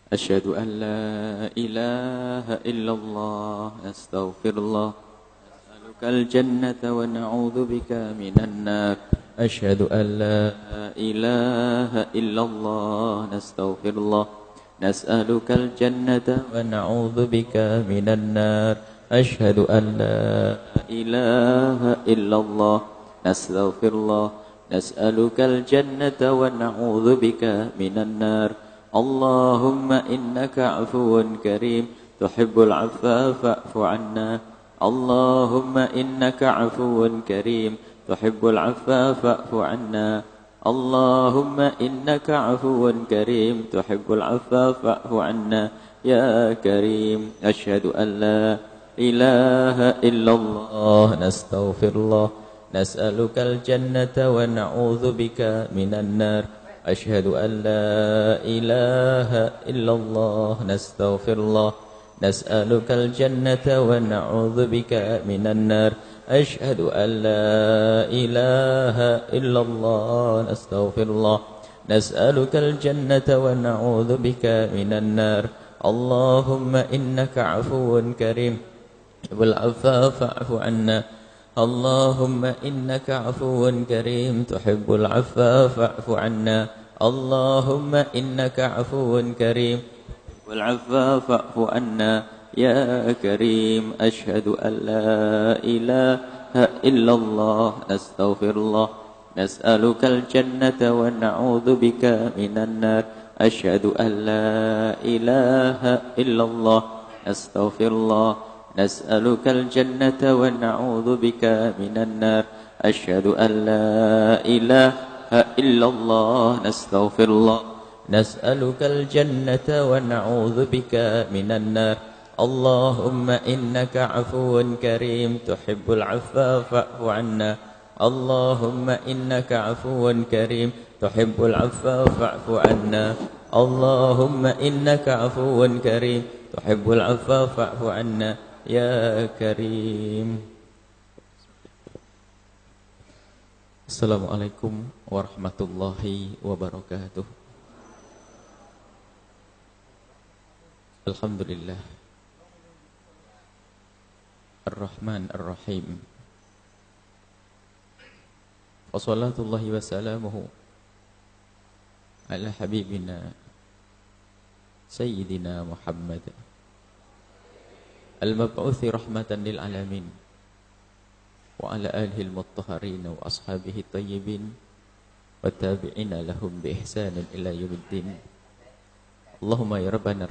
أشهد أن لا إله إلا الله أستغفر الله نسألك الجنة ونعوذ بك من النار أشهد أن لا إله إلا الله نستغفر الله نسألك الجنة ونعوذ بك من النار أشهد أن لا إله إلا الله نستغفر الله نسألك الجنة ونعوذ بك من النار اللهم إنك عفو كريم تحب العفو فاعف عنا اللهم إنك عفو كريم تحب العفو فاعف عنا اللهم إنك عفو كريم تحب العفو فاعف عنا يا كريم أشهد أن لا إله إلا الله نستغفر الله نسألك الجنة ونعوذ بك من النار أشهد أن لا إله إلا الله نستغفر الله نسألك الجنة ونعوذ بك من النار أشهد أن لا إله إلا الله نستغفر الله نسألك الجنة ونعوذ بك من النار اللهم إنك عفو كريم والعفو فاعف عنا اللهم إنك عفو كريم تحب العفو فاعف عنا اللهم إنك عفو كريم والعفو فاعف عنا يا كريم أشهد أن لا إله إلا الله نستغفر الله نسألك الجنة ونعوذ بك من النار أشهد أن لا إله إلا الله نستغفر الله نسألك الجنة ونعوذ بك من النار أشهد أن لا إله إلا الله نستغفر الله نسألك الجنة ونعوذ بك من النار اللهم إنك عفو كريم تحب العفو فاعف عنا اللهم إنك عفو كريم تحب العفو فاعف عنا اللهم إنك عفو كريم تحب العفو فاعف عنا يا كريم. Assalamualaikum warahmatullahi wabarakatuh. Alhamdulillah Ar-Rahman Ar-Rahim. Wassalatullahi wassalamuhu ala habibina Sayyidina Muhammad al-mab'uthi rahmatan lil alamin wa ala alihi al-mutahharin wa ashabihi tayyibin wa tabi'ina lahum bi ihsanin ila yaumiddin. Allahumma ya rabbana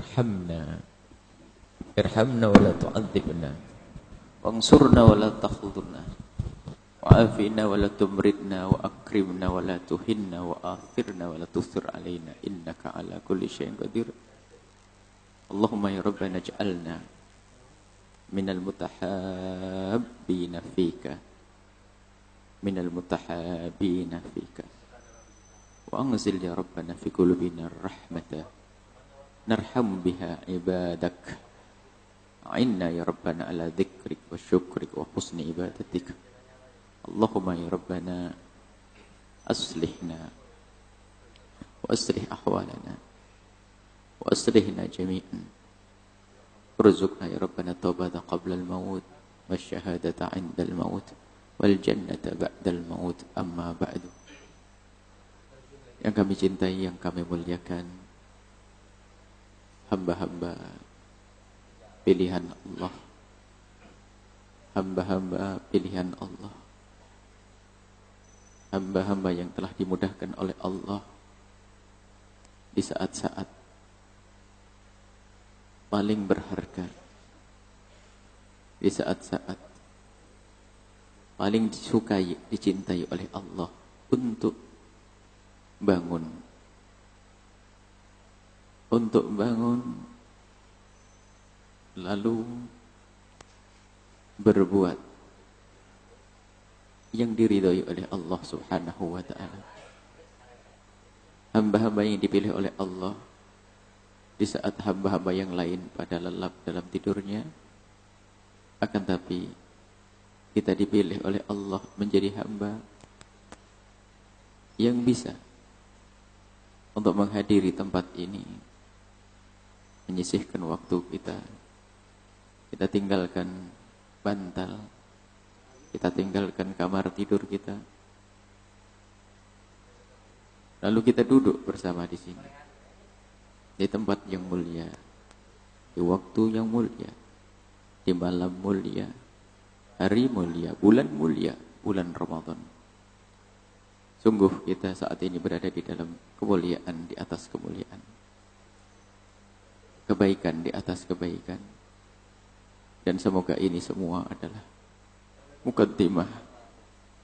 irhamna wa la tu'adzibna wansurna wa la takhudhurna wa afina wa la tumridna wa akrimna wa la tuhinna wa athirna wa la tusir alaina innaka ala kulli syai'in qadir. Allahumma ya rabbana ij'alna minal mutahabbina fika minal mutahabbina fika wa anzil ya rabbana fi qulubina rahmata narham biha ibadak a'inna ya rabbana ala dzikrik wa syukrik wa husni ibadatik. Allahumma ya rabbana aslihna wa aslih ahwalana wa aslihna jami'an urzuqna ya rabbana taubata qabla al-maut wa syahadata 'inda al-maut wal jannata ba'da al-maut amma ba'du. Yang kami cintai, yang kami muliakan, hamba-hamba pilihan Allah, hamba-hamba pilihan Allah, hamba-hamba yang telah dimudahkan oleh Allah di saat-saat paling berharga, di saat-saat paling disukai, dicintai oleh Allah untuk bangun lalu berbuat yang diridhai oleh Allah Subhanahu wa ta'ala. Hamba-hamba yang dipilih oleh Allah di saat hamba-hamba yang lain pada lelap dalam tidurnya, akan tapi kita dipilih oleh Allah menjadi hamba yang bisa untuk menghadiri tempat ini menyisihkan waktu kita. Kita tinggalkan bantal, kita tinggalkan kamar tidur kita. Lalu kita duduk bersama di sini, di tempat yang mulia, di waktu yang mulia, di malam mulia, hari mulia, bulan Ramadan. Sungguh kita saat ini berada di dalam kemuliaan di atas kemuliaan, kebaikan di atas kebaikan. Dan semoga ini semua adalah mukaddimah.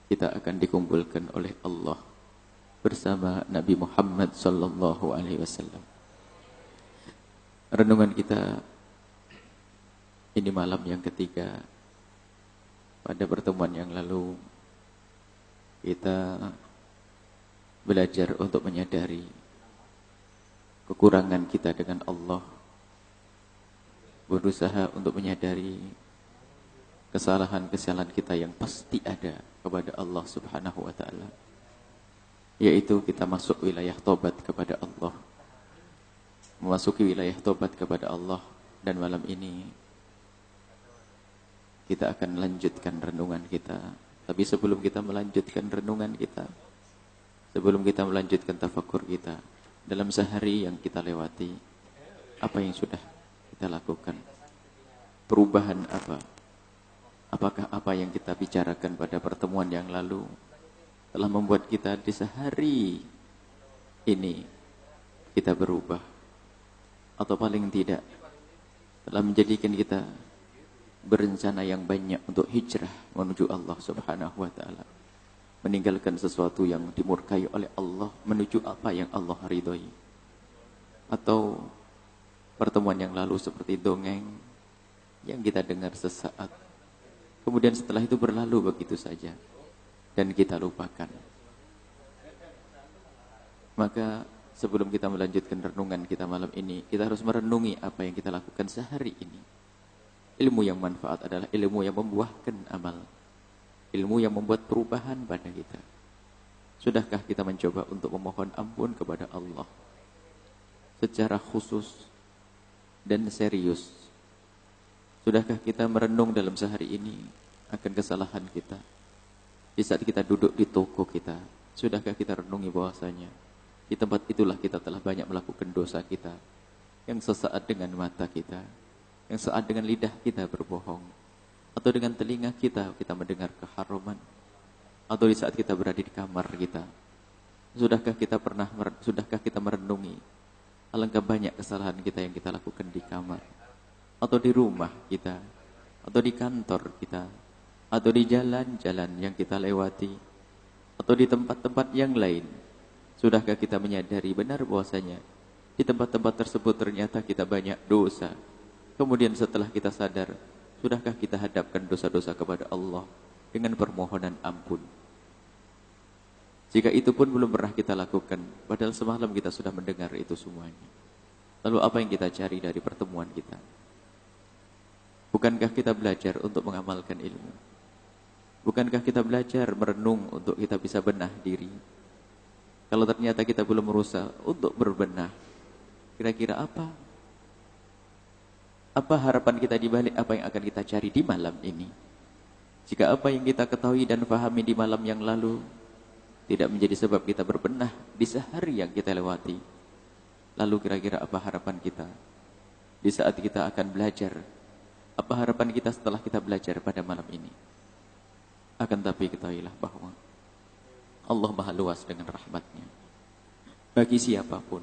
Kita akan dikumpulkan oleh Allah bersama Nabi Muhammad sallallahu alaihi wasallam. Renungan kita ini malam yang ketiga. Pada pertemuan yang lalu kita belajar untuk menyadari kekurangan kita dengan Allah, berusaha untuk menyadari kesalahan-kesalahan kita yang pasti ada kepada Allah Subhanahu wa taala, yaitu kita masuk wilayah tobat kepada Allah, memasuki wilayah tobat kepada Allah. Dan malam ini kita akan melanjutkan renungan kita. Tapi sebelum kita melanjutkan renungan kita, sebelum kita melanjutkan tafakkur kita, dalam sehari yang kita lewati, apa yang sudah kita lakukan? Perubahan apa? Apakah apa yang kita bicarakan pada pertemuan yang lalu telah membuat kita di sehari ini kita berubah? Atau paling tidak telah menjadikan kita berencana yang banyak untuk hijrah menuju Allah Subhanahu wa taala, meninggalkan sesuatu yang dimurkai oleh Allah menuju apa yang Allah ridhoi? Atau pertemuan yang lalu seperti dongeng yang kita dengar sesaat, kemudian setelah itu berlalu begitu saja dan kita lupakan. Maka sebelum kita melanjutkan renungan kita malam ini, kita harus merenungi apa yang kita lakukan sehari ini. Ilmu yang manfaat adalah ilmu yang membuahkan amal, ilmu yang membuat perubahan pada kita. Sudahkah kita mencoba untuk memohon ampun kepada Allah secara khusus dan serius? Sudahkah kita merenung dalam sehari ini akan kesalahan kita? Di saat kita duduk di toko kita, sudahkah kita renungi bahwasanya di tempat itulah kita telah banyak melakukan dosa kita, yang sesaat dengan mata kita, yang sesaat dengan lidah kita berbohong, atau dengan telinga kita mendengar keharuman, atau di saat kita berada di kamar kita. Sudahkah kita merenungi alangkah banyak kesalahan kita yang kita lakukan di kamar, atau di rumah kita, atau di kantor kita, atau di jalan-jalan yang kita lewati, atau di tempat-tempat yang lain? Sudahkah kita menyadari benar bahwasanya di tempat-tempat tersebut ternyata kita banyak dosa? Kemudian setelah kita sadar, sudahkah kita hadapkan dosa-dosa kepada Allah dengan permohonan ampun? Jika itu pun belum pernah kita lakukan, padahal semalam kita sudah mendengar itu semuanya, lalu apa yang kita cari dari pertemuan kita? Bukankah kita belajar untuk mengamalkan ilmu? Bukankah kita belajar merenung untuk kita bisa benah diri? Kalau ternyata kita belum berusaha untuk berbenah, kira-kira apa harapan kita di balik apa yang akan kita cari di malam ini? Jika apa yang kita ketahui dan pahami di malam yang lalu tidak menjadi sebab kita berbenah di sehari yang kita lewati, lalu kira-kira apa harapan kita di saat kita akan belajar? Apa harapan kita setelah kita belajar pada malam ini? Akan tapi ketahuilah bahwa Allah Maha luas dengan rahmatnya bagi siapapun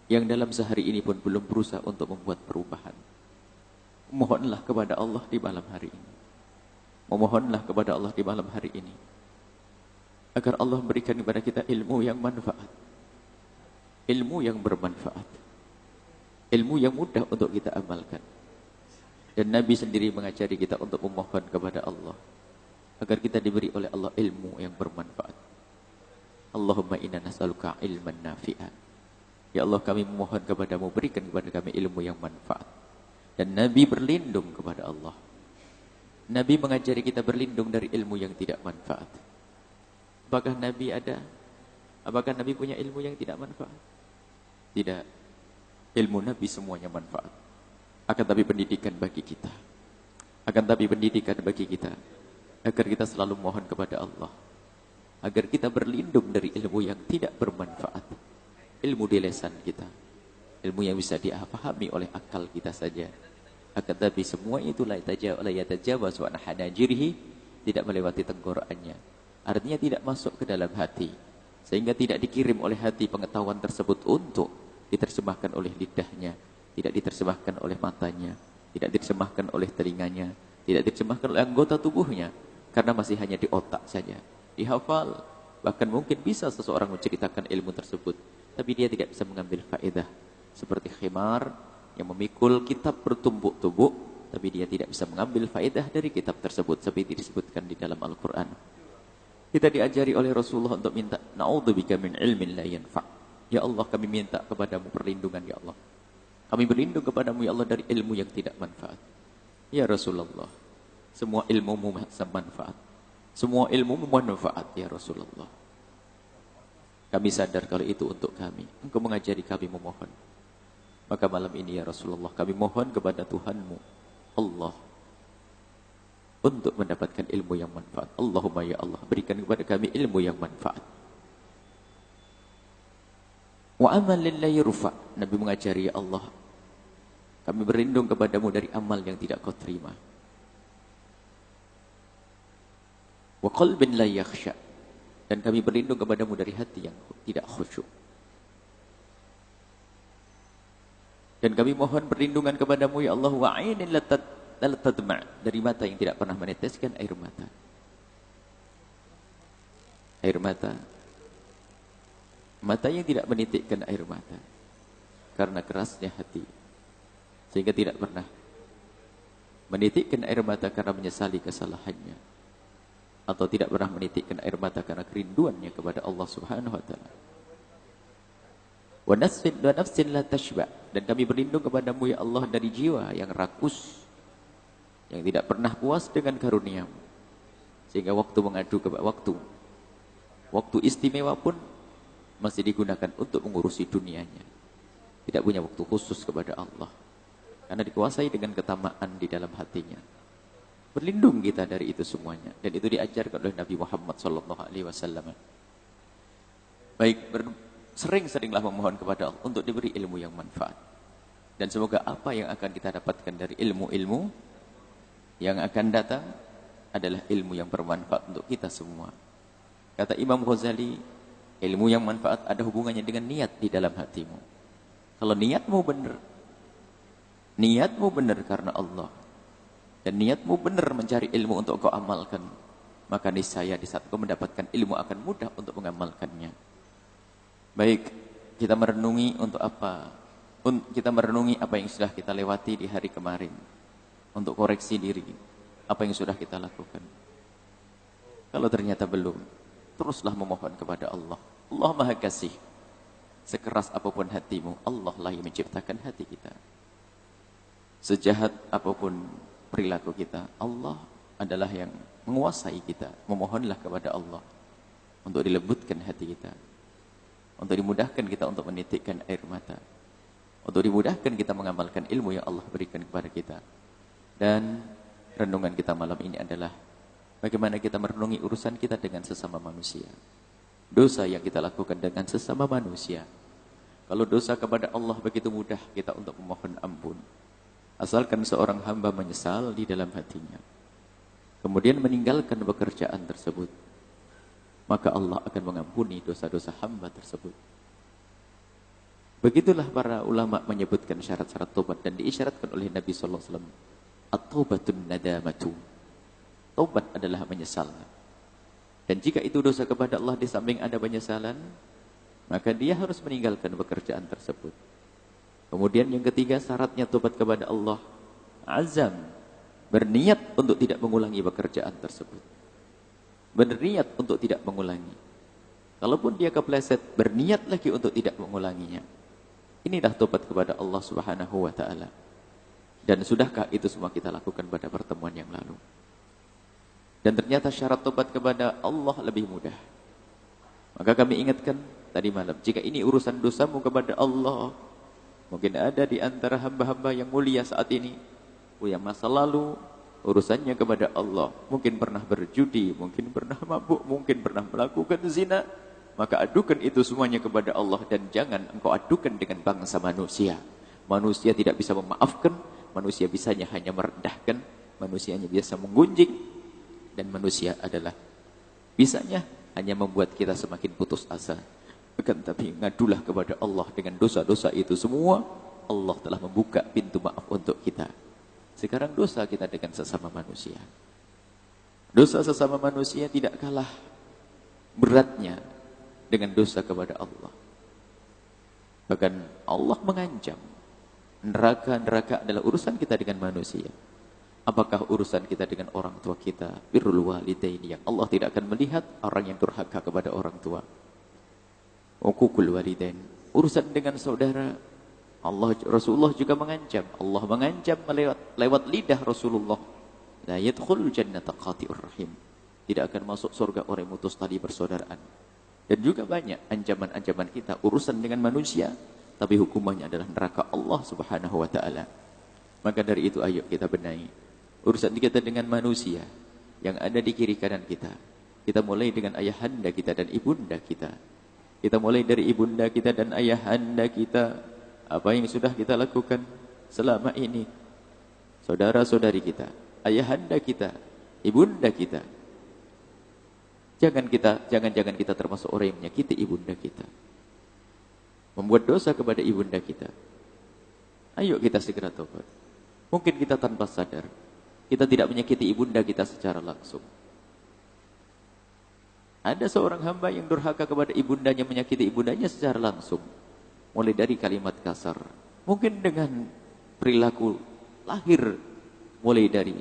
yang dalam sehari ini pun belum berusaha untuk membuat perubahan. Mohonlah kepada Allah di malam hari ini. Memohonlah kepada Allah di malam hari ini agar Allah berikan kepada kita ilmu yang manfaat, ilmu yang bermanfaat, ilmu yang mudah untuk kita amalkan. Dan Nabi sendiri mengajari kita untuk memohon kepada Allah agar kita diberi oleh Allah ilmu yang bermanfaat. Allahumma inna nas'aluka ilman nafi'an. Ya Allah, kami memohon kepadamu, berikan kepada kami ilmu yang manfaat. Dan Nabi berlindung kepada Allah. Nabi mengajari kita berlindung dari ilmu yang tidak manfaat. Apakah Nabi punya ilmu yang tidak manfaat? Tidak. ilmu Nabi semuanya manfaat. Akan tapi pendidikan bagi kita. Akan tapi pendidikan bagi kita. Agar kita selalu mohon kepada Allah. Agar kita berlindung dari ilmu yang tidak bermanfaat. Ilmu di lisan kita. Ilmu yang bisa dipahami oleh akal kita saja. Akan tapi semua itu la yatajawaz wa hanajirihi, tidak melewati tenggorokannya. Artinya tidak masuk ke dalam hati. Sehingga tidak dikirim oleh hati pengetahuan tersebut untuk diterjemahkan oleh lidahnya, tidak diterjemahkan oleh matanya, tidak diterjemahkan oleh telinganya, tidak diterjemahkan oleh anggota tubuhnya, karena masih hanya di otak saja, dihafal. Bahkan mungkin bisa seseorang menceritakan ilmu tersebut, tapi dia tidak bisa mengambil faedah. Seperti khimar yang memikul kitab bertumbuk-tumbuk, tapi dia tidak bisa mengambil faedah dari kitab tersebut, seperti disebutkan di dalam Al-Quran. Kita diajari oleh Rasulullah untuk minta, na'udzubika min ilmin la yanfa'. Ya Allah, kami minta kepadamu perlindungan, ya Allah. Kami berlindung kepadamu, ya Allah, dari ilmu yang tidak manfaat. Ya Rasulullah, semua ilmumu manfaat. Semua ilmumu manfaat, ya Rasulullah. Kami sadar kalau itu untuk kami. Engkau mengajari kami memohon. Maka malam ini, ya Rasulullah, kami mohon kepada Tuhanmu, Allah, untuk mendapatkan ilmu yang manfaat. Allahumma ya Allah, berikan kepada kami ilmu yang manfaat. Wa amal lillahi rufa. Nabi mengajari, ya Allah, kami berlindung kepadamu dari amal yang tidak kau terima. Wa qalbin la yakhsha. Dan kami berlindung kepadamu dari hati yang tidak khusyuk. Dan kami mohon perlindungan kepadamu, ya Allah, wa ainin la tadma', dari mata yang tidak pernah meneteskan air mata. Air mata. Mata yang tidak menitikkan air mata karena kerasnya hati, sehingga tidak pernah menitikkan air mata karena menyesali kesalahannya, atau tidak pernah menitikkan air mata karena kerinduannya kepada Allah Subhanahu wa taala. Wa nafsin la tashba, dan kami berlindung kepadamu, ya Allah, dari jiwa yang rakus, yang tidak pernah puas dengan karuniamu, sehingga waktu mengadu kepada waktu istimewa pun masih digunakan untuk mengurusi dunianya. Tidak punya waktu khusus kepada Allah, karena dikuasai dengan ketamaan di dalam hatinya. Berlindung kita dari itu semuanya, dan itu diajarkan oleh Nabi Muhammad SAW. Baik, sering-seringlah memohon kepada Allah untuk diberi ilmu yang manfaat. Dan semoga apa yang akan kita dapatkan dari ilmu-ilmu yang akan datang adalah ilmu yang bermanfaat untuk kita semua. Kata Imam Ghazali, ilmu yang manfaat ada hubungannya dengan niat di dalam hatimu. Kalau niatmu benar karena Allah, dan niatmu benar mencari ilmu untuk kau amalkan, maka niscaya di saat kau mendapatkan ilmu akan mudah untuk mengamalkannya. Baik, kita merenungi untuk apa? Kita merenungi apa yang sudah kita lewati di hari kemarin, untuk koreksi diri apa yang sudah kita lakukan. Kalau ternyata belum, teruslah memohon kepada Allah. Allah Maha Kasih. Sekeras apapun hatimu, Allah lah yang menciptakan hati kita. Sejahat apapun perilaku kita, Allah adalah yang menguasai kita. Memohonlah kepada Allah untuk dilembutkan hati kita, untuk dimudahkan kita untuk menitikkan air mata, untuk dimudahkan kita mengamalkan ilmu yang Allah berikan kepada kita. Dan renungan kita malam ini adalah bagaimana kita merenungi urusan kita dengan sesama manusia. Dosa yang kita lakukan dengan sesama manusia. Kalau dosa kepada Allah begitu mudah kita untuk memohon ampun. Asalkan seorang hamba menyesal di dalam hatinya, kemudian meninggalkan pekerjaan tersebut, maka Allah akan mengampuni dosa-dosa hamba tersebut. Begitulah para ulama menyebutkan syarat-syarat tobat, dan diisyaratkan oleh Nabi sallallahu alaihi wasallam, at-taubatun nadamatu. Taubat adalah menyesal. Dan jika itu dosa kepada Allah di samping ada penyesalan, maka dia harus meninggalkan pekerjaan tersebut. Kemudian yang ketiga, syaratnya tobat kepada Allah, azam, berniat untuk tidak mengulangi pekerjaan tersebut. Berniat untuk tidak mengulangi. Kalaupun dia kepleset, berniat lagi untuk tidak mengulanginya. Inilah tobat kepada Allah Subhanahu wa taala. Dan sudahkah itu semua kita lakukan pada pertemuan yang lalu? Dan ternyata syarat tobat kepada Allah lebih mudah. Maka kami ingatkan tadi malam, jika ini urusan dosamu kepada Allah, Mungkin ada di antara hamba-hamba yang mulia saat ini yang masa lalu urusannya kepada Allah, mungkin pernah berjudi, mungkin pernah mabuk, mungkin pernah melakukan zina. Maka adukan itu semuanya kepada Allah, dan jangan engkau adukan dengan bangsa manusia. Manusia tidak bisa memaafkan, manusia bisanya hanya merendahkan, manusianya biasa menggunjing, dan manusia adalah bisanya hanya membuat kita semakin putus asa. Akan tapi ngadulah kepada Allah dengan dosa-dosa itu semua, Allah telah membuka pintu maaf untuk kita. Sekarang dosa kita dengan sesama manusia. Dosa sesama manusia tidak kalah beratnya dengan dosa kepada Allah. Bahkan Allah mengancam, neraka adalah urusan kita dengan manusia. Apakah urusan kita dengan orang tua kita? Birrul walidaini, yang Allah tidak akan melihat orang yang durhaka kepada orang tua. Uququl walidain, urusan dengan saudara. Rasulullah juga mengancam. Allah mengancam lewat lidah Rasulullah. La yadkhulul jannata qati'ur rahim. Tidak akan masuk surga orang yang mutus tali persaudaraan. Dan juga banyak ancaman-ancaman kita urusan dengan manusia, tapi hukumannya adalah neraka Allah Subhanahu wa taala. Maka dari itu ayo kita benahi urusan kita dengan manusia yang ada di kiri kanan kita. Kita mulai dengan ayahanda kita dan ibunda kita. Kita mulai dari ibunda kita dan ayahanda kita. Apa yang sudah kita lakukan selama ini, saudara-saudari kita, ayahanda kita, ibunda kita. Jangan kita termasuk orang yang menyakiti ibunda kita, membuat dosa kepada ibunda kita. Ayo kita segera tobat. Mungkin kita tanpa sadar, kita tidak menyakiti ibunda kita secara langsung. Ada seorang hamba yang durhaka kepada ibundanya, menyakiti ibundanya secara langsung. Mulai dari kalimat kasar, mungkin dengan perilaku lahir, mulai dari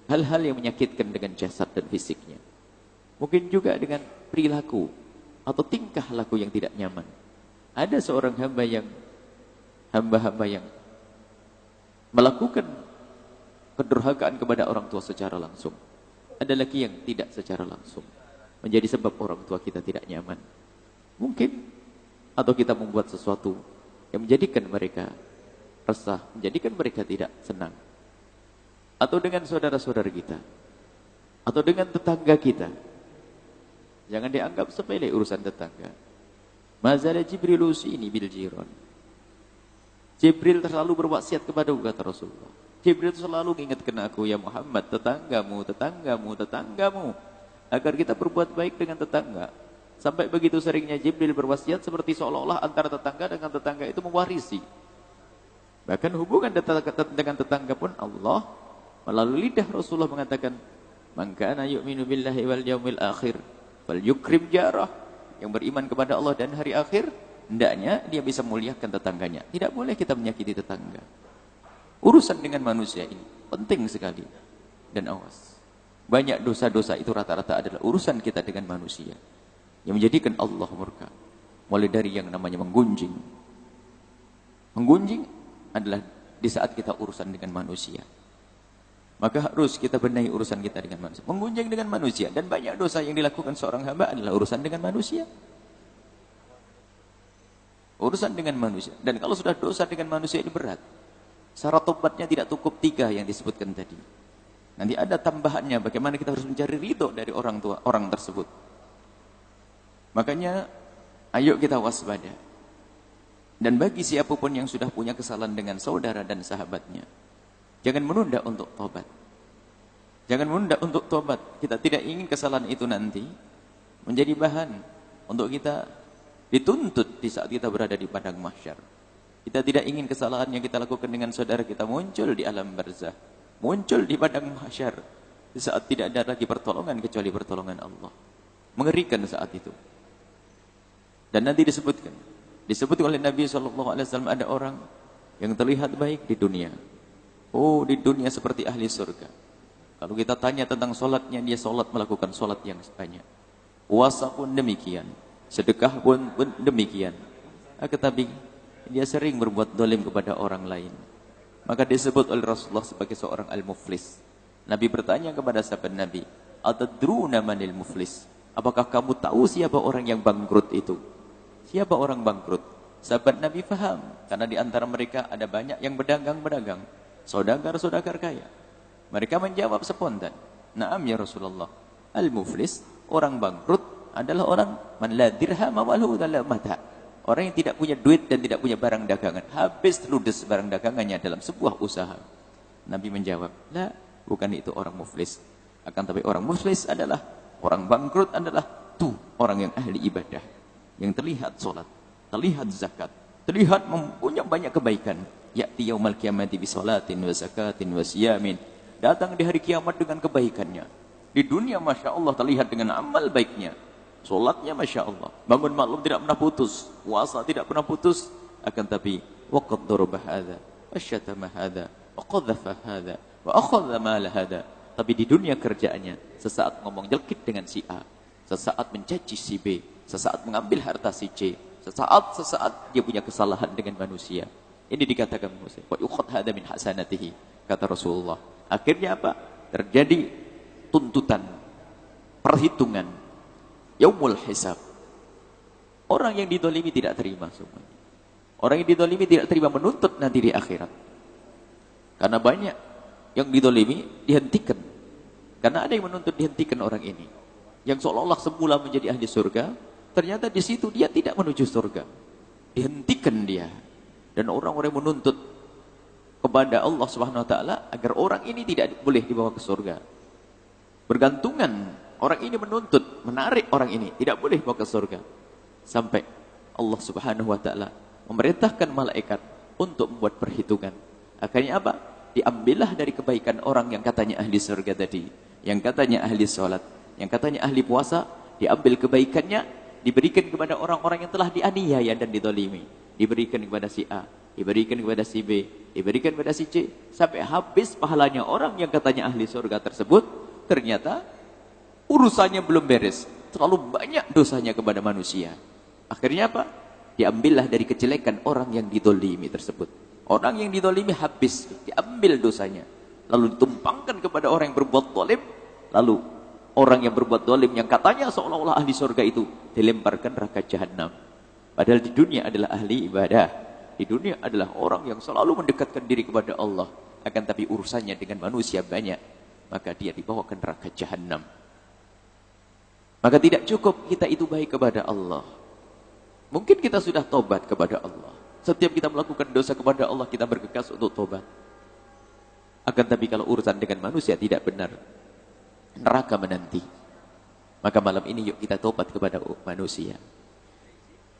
hal-hal yang menyakitkan dengan jasad dan fisiknya. Mungkin juga dengan perilaku atau tingkah laku yang tidak nyaman. Ada seorang hamba-hamba yang melakukan kedurhakaan kepada orang tua secara langsung. Ada lagi yang tidak secara langsung, menjadi sebab orang tua kita tidak nyaman. Mungkin atau kita membuat sesuatu yang menjadikan mereka resah, menjadikan mereka tidak senang. Atau dengan saudara-saudara kita, atau dengan tetangga kita. Jangan dianggap sepele urusan tetangga. Mazala Jibril usini bil jiran. Jibril selalu berwasiat kepadaku, kata Rasulullah. Jibril selalu mengingatkan aku, ya Muhammad, tetanggamu, agar kita berbuat baik dengan tetangga. Sampai begitu seringnya Jibril berwasiat, seperti seolah-olah antara tetangga dengan tetangga itu mewarisi. Bahkan hubungan dengan tetangga pun Allah melalui lidah Rasulullah mengatakan, "Man kana yu'minu billahi wal yaumil akhir falyukrim jarah." Yang beriman kepada Allah dan hari akhir, hendaknya dia bisa memuliakan tetangganya. Tidak boleh kita menyakiti tetangga. Urusan dengan manusia ini penting sekali. Dan awas, banyak dosa-dosa itu rata-rata adalah urusan kita dengan manusia yang menjadikan Allah murka. Mulai dari yang namanya menggunjing. Menggunjing adalah di saat kita urusan dengan manusia. Maka harus kita benahi urusan kita dengan manusia. Menggunjing dengan manusia. Dan banyak dosa yang dilakukan seorang hamba adalah urusan dengan manusia. Urusan dengan manusia. Dan kalau sudah dosa dengan manusia ini berat. Syarat tobatnya tidak cukup 3 yang disebutkan tadi. Nanti ada tambahannya bagaimana kita harus mencari ridho dari orang tua, orang tersebut. Makanya ayo kita waspada. Dan bagi siapapun yang sudah punya kesalahan dengan saudara dan sahabatnya, jangan menunda untuk tobat. Jangan menunda untuk tobat. Kita tidak ingin kesalahan itu nanti menjadi bahan untuk kita dituntut di saat kita berada di padang mahsyar. Kita tidak ingin kesalahan yang kita lakukan dengan saudara kita muncul di alam barzah, muncul di padang mahsyar di saat tidak ada lagi pertolongan kecuali pertolongan Allah. Mengerikan saat itu. Dan nanti disebut oleh Nabi SAW, ada orang yang terlihat baik di dunia. Oh, di dunia seperti ahli surga. Kalau kita tanya tentang solatnya, dia solat melakukan solat yang banyak. Puasa pun demikian, sedekah pun demikian. Tetapi dia sering berbuat dolim kepada orang lain. Maka disebut oleh Rasulullah sebagai seorang al-muflis. Nabi bertanya kepada sahabat Nabi, "Atadruna manil muflis?" Apakah kamu tahu siapa orang yang bangkrut itu? Siapa orang bangkrut? Sahabat Nabi faham, karena di antara mereka ada banyak yang berdagang-berdagang, saudagar-saudagar kaya. Mereka menjawab spontan, "Na'am ya Rasulullah, al-muflis, orang bangkrut adalah orang man la dirham wa lahu mata." Orang yang tidak punya duit dan tidak punya barang dagangan, habis ludes barang dagangannya dalam sebuah usaha. Nabi menjawab, "La, bukan itu orang muflis. Akan tapi orang muflis adalah, orang bangkrut adalah tuh orang yang ahli ibadah, yang terlihat sholat, terlihat zakat, terlihat mempunyai banyak kebaikan. Ya'ti yaumal qiyamati bi sholatin wa zakatin wa siyamin." Datang di hari kiamat dengan kebaikannya. Di dunia Masya Allah terlihat dengan amal baiknya. Sholatnya Masya Allah. Bangun malam tidak pernah putus. Puasa tidak pernah putus. Akan tapi, waqad daraba hadha, wa syatama hadha, wa qadhafa hadha, wa akhadha mala hadha. Tapi di dunia kerjaannya, sesaat ngomong jelekit dengan si A, sesaat mencaci si B, sesaat mengambil harta si C, sesaat dia punya kesalahan dengan manusia. Ini dikatakan manusia. Wa yukhad hadha min hasanatihi, kata Rasulullah. Akhirnya apa? Terjadi tuntutan, perhitungan, yaumul hisab. Orang yang didolimi tidak terima semuanya. Orang yang didolimi tidak terima, menuntut nanti di akhirat. Karena banyak yang didolimi dihentikan. Karena ada yang menuntut dihentikan orang ini. Yang seolah-olah semula menjadi ahli surga, ternyata di situ dia tidak menuju surga. Dihentikan dia. Dan orang-orang menuntut kepada Allah Subhanahu wa taala agar orang ini tidak boleh dibawa ke surga. Bergantungan, orang ini menuntut, menarik orang ini tidak boleh dibawa ke surga. Sampai Allah Subhanahu wa taala memerintahkan malaikat untuk membuat perhitungan. Akhirnya apa? Diambillah dari kebaikan orang yang katanya ahli surga tadi, yang katanya ahli salat, yang katanya ahli puasa, diambil kebaikannya, diberikan kepada orang-orang yang telah dianiaya dan didolimi. Diberikan kepada si A, diberikan kepada si B, diberikan kepada si C, sampai habis pahalanya orang yang katanya ahli surga tersebut. Ternyata urusannya belum beres, terlalu banyak dosanya kepada manusia. Akhirnya apa? Diambillah dari kejelekan orang yang didolimi tersebut. Orang yang didolimi habis, diambil dosanya, lalu ditumpangkan kepada orang yang berbuat dolim. Lalu orang yang berbuat dolim yang katanya seolah-olah ahli surga itu dilemparkan neraka jahanam. Padahal di dunia adalah ahli ibadah. Di dunia adalah orang yang selalu mendekatkan diri kepada Allah. Akan tapi urusannya dengan manusia banyak, maka dia dibawa ke neraka jahanam. Maka tidak cukup kita itu baik kepada Allah. Mungkin kita sudah tobat kepada Allah. Setiap kita melakukan dosa kepada Allah, kita bergegas untuk tobat. Akan tapi kalau urusan dengan manusia tidak benar, neraka menanti. Maka malam ini yuk kita tobat kepada manusia.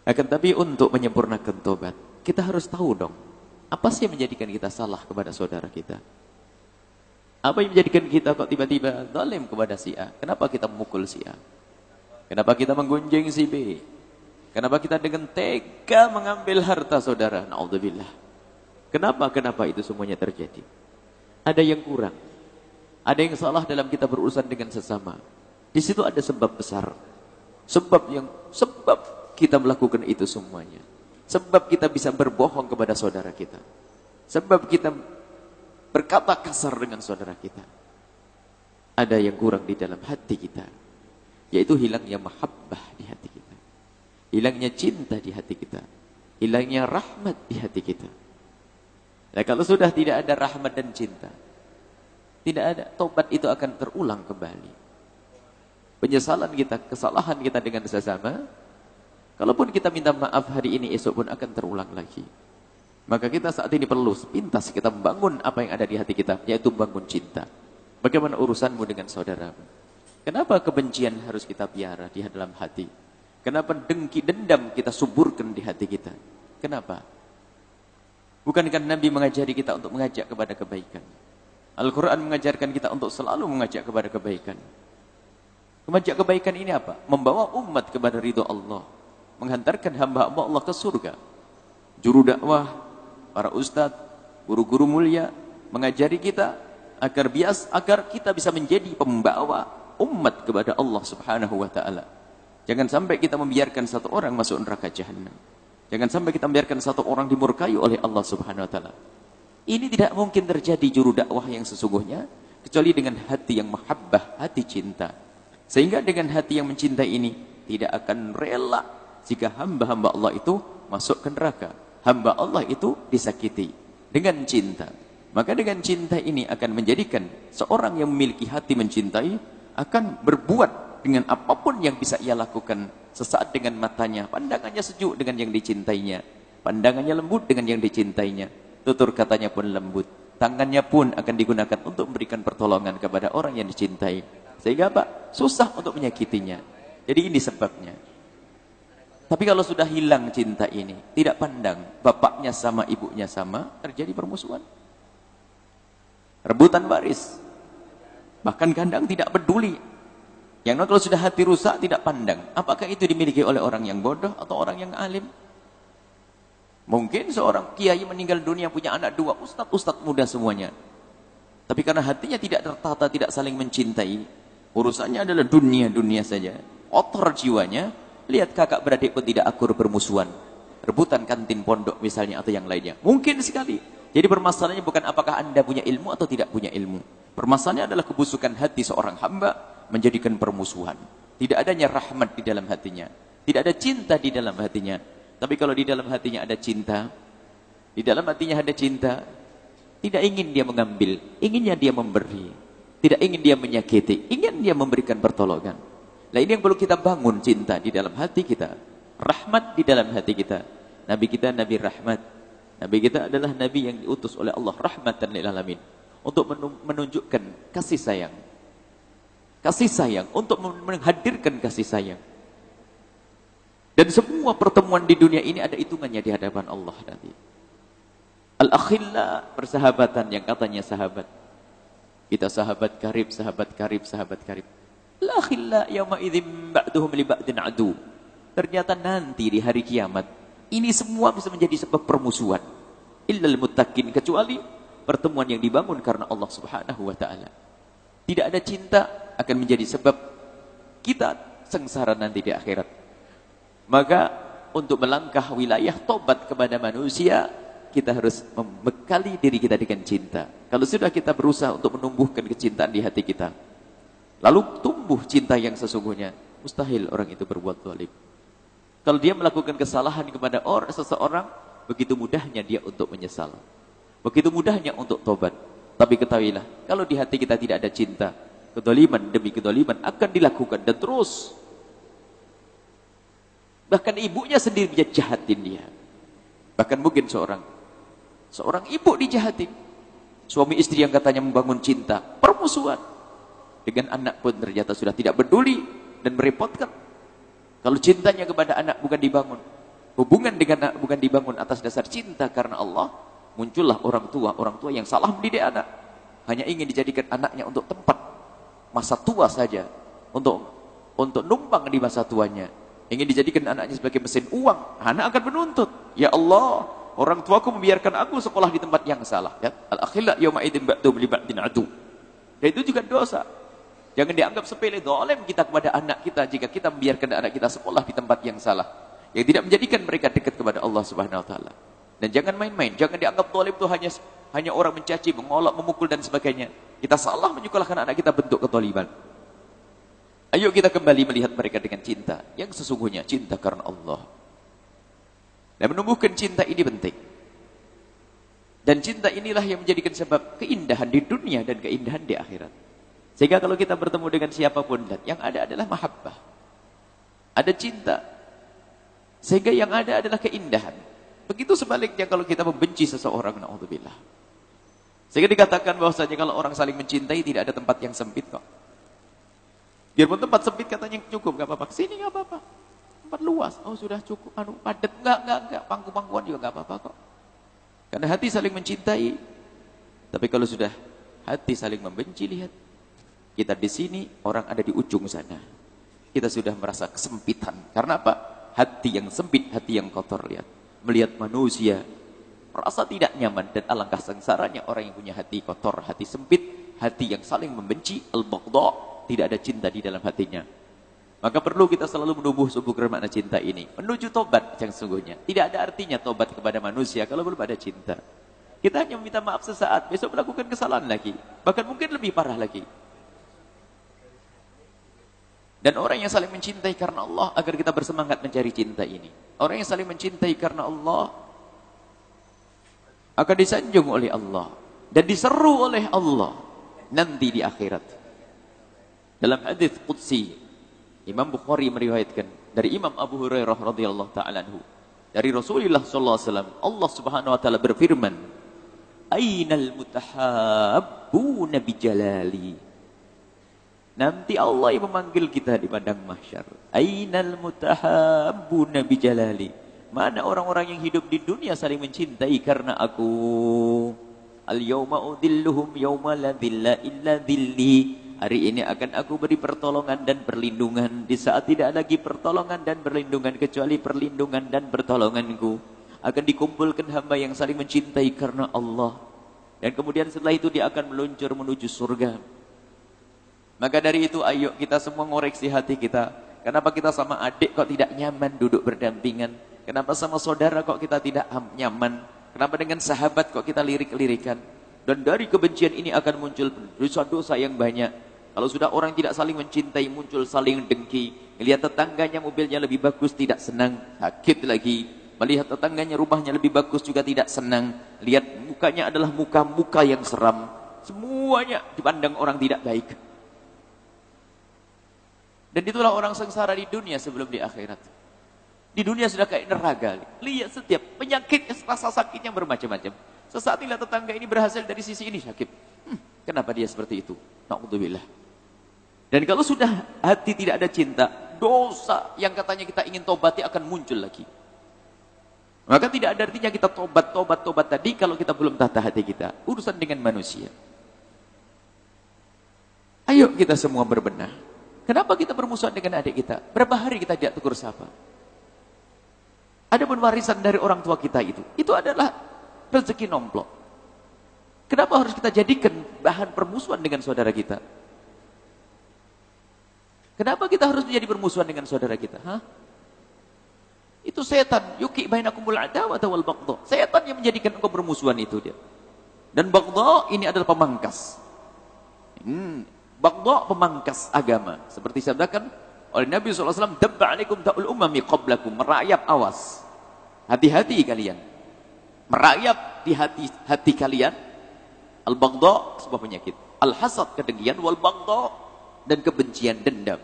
Akan tapi untuk menyempurnakan tobat, kita harus tahu dong, apa sih yang menjadikan kita salah kepada saudara kita? Apa yang menjadikan kita kok tiba-tiba zalim kepada si A? Kenapa kita memukul si A? Kenapa kita menggunjing si B? Kenapa kita dengan tega mengambil harta saudara? Na'udzubillah. Kenapa itu semuanya terjadi? Ada yang kurang. Ada yang salah dalam kita berurusan dengan sesama. Di situ ada sebab besar. Sebab kita melakukan itu semuanya. Sebab kita bisa berbohong kepada saudara kita. Sebab kita berkata kasar dengan saudara kita. Ada yang kurang di dalam hati kita, yaitu hilangnya mahabbah di hati kita, hilangnya cinta di hati kita, hilangnya rahmat di hati kita. Nah, kalau sudah tidak ada rahmat dan cinta, tidak ada, tobat itu akan terulang kembali. Penyesalan kita, kesalahan kita dengan sesama, kalaupun kita minta maaf hari ini, esok pun akan terulang lagi. Maka kita saat ini perlu pintas kita membangun apa yang ada di hati kita, yaitu membangun cinta. Bagaimana urusanmu dengan saudaramu? Kenapa kebencian harus kita piara di dalam hati? Kenapa dengki, dendam kita suburkan di hati kita? Kenapa? Bukankah Nabi mengajari kita untuk mengajak kepada kebaikan? Al-Quran mengajarkan kita untuk selalu mengajak kepada kebaikan. Mengajak kebaikan ini apa? Membawa umat kepada ridho Allah. Menghantarkan hamba-hamba Allah ke surga. Juru dakwah, para ustadz, guru-guru mulia mengajari kita agar kita bisa menjadi pembawa umat kepada Allah Subhanahu wa taala. Jangan sampai kita membiarkan satu orang masuk neraka jahanam. Jangan sampai kita membiarkan satu orang dimurkai oleh Allah Subhanahu wa taala. Ini tidak mungkin terjadi juru dakwah yang sesungguhnya kecuali dengan hati yang mahabbah, hati cinta. Sehingga dengan hati yang mencintai ini tidak akan rela jika hamba-hamba Allah itu masuk ke neraka. Hamba Allah itu disakiti dengan cinta. Maka dengan cinta ini akan menjadikan seorang yang memiliki hati mencintai akan berbuat dengan apapun yang bisa ia lakukan sesaat dengan matanya. Pandangannya sejuk dengan yang dicintainya. Pandangannya lembut dengan yang dicintainya. Tutur katanya pun lembut. Tangannya pun akan digunakan untuk memberikan pertolongan kepada orang yang dicintai. Sehingga apa? Susah untuk menyakitinya. Jadi ini sebabnya. Tapi kalau sudah hilang cinta ini, tidak pandang bapaknya sama ibunya sama, terjadi permusuhan. Rebutan waris. Bahkan kadang tidak peduli. Yang kalau sudah hati rusak tidak pandang. Apakah itu dimiliki oleh orang yang bodoh atau orang yang alim? Mungkin seorang kiai meninggal dunia punya anak 2, ustadz muda semuanya. Tapi karena hatinya tidak tertata, tidak saling mencintai, urusannya adalah dunia saja. Kotor jiwanya, lihat kakak beradik pun tidak akur bermusuhan. Rebutan kantin pondok misalnya atau yang lainnya. Mungkin sekali. Jadi permasalahannya bukan apakah Anda punya ilmu atau tidak punya ilmu. Permasalahannya adalah kebusukan hati seorang hamba menjadikan permusuhan. Tidak adanya rahmat di dalam hatinya. Tidak ada cinta di dalam hatinya. Tapi kalau di dalam hatinya ada cinta, di dalam hatinya ada cinta, tidak ingin dia mengambil, inginnya dia memberi. Tidak ingin dia menyakiti, ingin dia memberikan pertolongan. Nah ini yang perlu kita bangun, cinta di dalam hati kita. Rahmat di dalam hati kita. Nabi kita Nabi rahmat. Nabi kita adalah Nabi yang diutus oleh Allah rahmatan lil alamin. Untuk menunjukkan kasih sayang. Kasih sayang, untuk menghadirkan kasih sayang. Dan semua pertemuan di dunia ini ada hitungannya di hadapan Allah nanti. Al-akhilla, persahabatan yang katanya sahabat. Kita sahabat karib, sahabat karib, sahabat karib. Al-akhilla yawma idzin ba'duhum li ba'din adu. Ternyata nanti di hari kiamat ini semua bisa menjadi sebab permusuhan. Illal muttaqin, kecuali pertemuan yang dibangun karena Allah Subhanahu wa taala. Tidak ada cinta akan menjadi sebab kita sengsara nanti di akhirat. Maka untuk melangkah wilayah tobat kepada manusia, kita harus membekali diri kita dengan cinta. Kalau sudah kita berusaha untuk menumbuhkan kecintaan di hati kita, lalu tumbuh cinta yang sesungguhnya, mustahil orang itu berbuat zalim. Kalau dia melakukan kesalahan kepada seseorang, begitu mudahnya dia untuk menyesal. Begitu mudahnya untuk tobat. Tapi ketahuilah, kalau di hati kita tidak ada cinta, kedoliman demi kedoliman akan dilakukan dan terus. Bahkan ibunya sendiri bisa jahatin dia. Bahkan mungkin seorang ibu dijahatin. Suami istri yang katanya membangun cinta, permusuhan. Dengan anak pun ternyata sudah tidak peduli dan merepotkan. Kalau cintanya kepada anak bukan dibangun, hubungan dengan anak bukan dibangun atas dasar cinta karena Allah, muncullah orang tua yang salah mendidik anak. Hanya ingin dijadikan anaknya untuk tempat masa tua saja, untuk numpang di masa tuanya. Ingin dijadikan anaknya sebagai mesin uang, anak akan menuntut. Ya Allah, orang tuaku membiarkan aku sekolah di tempat yang salah. Ya, al-akhilla yawma idzin ba'du li ba'din adu. Dan itu juga dosa. Jangan dianggap sepele, zalim kita kepada anak kita jika kita membiarkan anak kita sekolah di tempat yang salah, yang tidak menjadikan mereka dekat kepada Allah Subhanahu wa taala. Dan jangan main-main, jangan dianggap zalim itu hanya orang mencaci, mengolok, memukul dan sebagainya. Kita salah menyekolahkan anak kita bentuk kezaliman. Ayo kita kembali melihat mereka dengan cinta yang sesungguhnya, cinta karena Allah. Dan menumbuhkan cinta ini penting. Dan cinta inilah yang menjadikan sebab keindahan di dunia dan keindahan di akhirat. Sehingga kalau kita bertemu dengan siapapun, yang ada adalah mahabbah. Ada cinta. Sehingga yang ada adalah keindahan. Begitu sebaliknya kalau kita membenci seseorang, na'udzubillah. Sehingga dikatakan bahwasanya kalau orang saling mencintai tidak ada tempat yang sempit kok. Biarpun tempat sempit katanya cukup, gak apa-apa. Sini gak apa-apa. Tempat luas, oh sudah cukup. Padat, enggak. Pangku-pangkuan juga gak apa-apa kok. Karena hati saling mencintai. Tapi kalau sudah hati saling membenci, lihat. Kita di sini, orang ada di ujung sana. Kita sudah merasa kesempitan. Karena apa? Hati yang sempit, hati yang kotor, lihat. Melihat manusia, merasa tidak nyaman. Dan alangkah sengsaranya orang yang punya hati kotor, hati sempit, hati yang saling membenci, al-baghdha. Tidak ada cinta di dalam hatinya. Maka perlu kita selalu menumbuh subur makna cinta ini. Menuju tobat yang sesungguhnya. Tidak ada artinya tobat kepada manusia kalau belum ada cinta. Kita hanya meminta maaf sesaat, besok melakukan kesalahan lagi. Bahkan mungkin lebih parah lagi. Dan orang yang saling mencintai karena Allah agar kita bersemangat mencari cinta ini. Orang yang saling mencintai karena Allah akan disanjung oleh Allah dan diseru oleh Allah nanti di akhirat. Dalam hadis qudsi, Imam Bukhari meriwayatkan dari Imam Abu Hurairah radhiyallahu ta'ala anhu, dari Rasulullah sallallahu alaihi wasallam, Allah Subhanahu wa taala berfirman, "Ainal mutahabbuna bijalali." Nanti Allah yang memanggil kita di padang mahsyar. Ainal mutahabbuna bijalali. Mana orang-orang yang hidup di dunia saling mencintai karena aku. Al-yawma udhilluhum yawma la dhilla illa dhilli. Hari ini akan aku beri pertolongan dan perlindungan di saat tidak lagi pertolongan dan perlindungan kecuali perlindungan dan pertolonganku. Akan dikumpulkan hamba yang saling mencintai karena Allah. Dan kemudian setelah itu dia akan meluncur menuju surga. Maka dari itu ayo kita semua ngoreksi hati kita. Kenapa kita sama adik kok tidak nyaman duduk berdampingan? Kenapa sama saudara kok kita tidak nyaman? Kenapa dengan sahabat kok kita lirik-lirikan? Dan dari kebencian ini akan muncul dosa-dosa yang banyak. Kalau sudah orang tidak saling mencintai, muncul saling dengki. Melihat tetangganya mobilnya lebih bagus, tidak senang, sakit lagi. Melihat tetangganya rumahnya lebih bagus juga tidak senang. Lihat mukanya adalah muka-muka yang seram. Semuanya dipandang orang tidak baik. Dan itulah orang sengsara di dunia sebelum di akhirat. Di dunia sudah kayak neraka. Lihat setiap penyakit, rasa sakitnya bermacam-macam. Sesaat lihat tetangga ini berhasil dari sisi ini sakit. Kenapa dia seperti itu? Na'udzubillah. Dan kalau sudah hati tidak ada cinta, dosa yang katanya kita ingin tobati akan muncul lagi. Maka tidak ada artinya kita tobat tadi kalau kita belum tata hati kita. Urusan dengan manusia. Ayo kita semua berbenah. Kenapa kita bermusuhan dengan adik kita? Berapa hari kita tidak tegur sapa? Ada pun warisan dari orang tua kita itu adalah rezeki nomplok. Kenapa harus kita jadikan bahan permusuhan dengan saudara kita? Kenapa kita harus menjadi bermusuhan dengan saudara kita? Hah? Itu setan, yuki bainakumul adawata wal baghdha. Setan yang menjadikan engkau bermusuhan itu dia. Dan baghdha ini adalah pemangkas. Baghdha pemangkas agama. Seperti disabdakan oleh Nabi SAW, dabba alaikum ta'ul umami qablakum. Merayap, awas. Hati-hati kalian. Merayap di hati kalian. Al-baghdha sebuah penyakit. Al-hasad kedengkian, wal baghdha dan kebencian, dendam.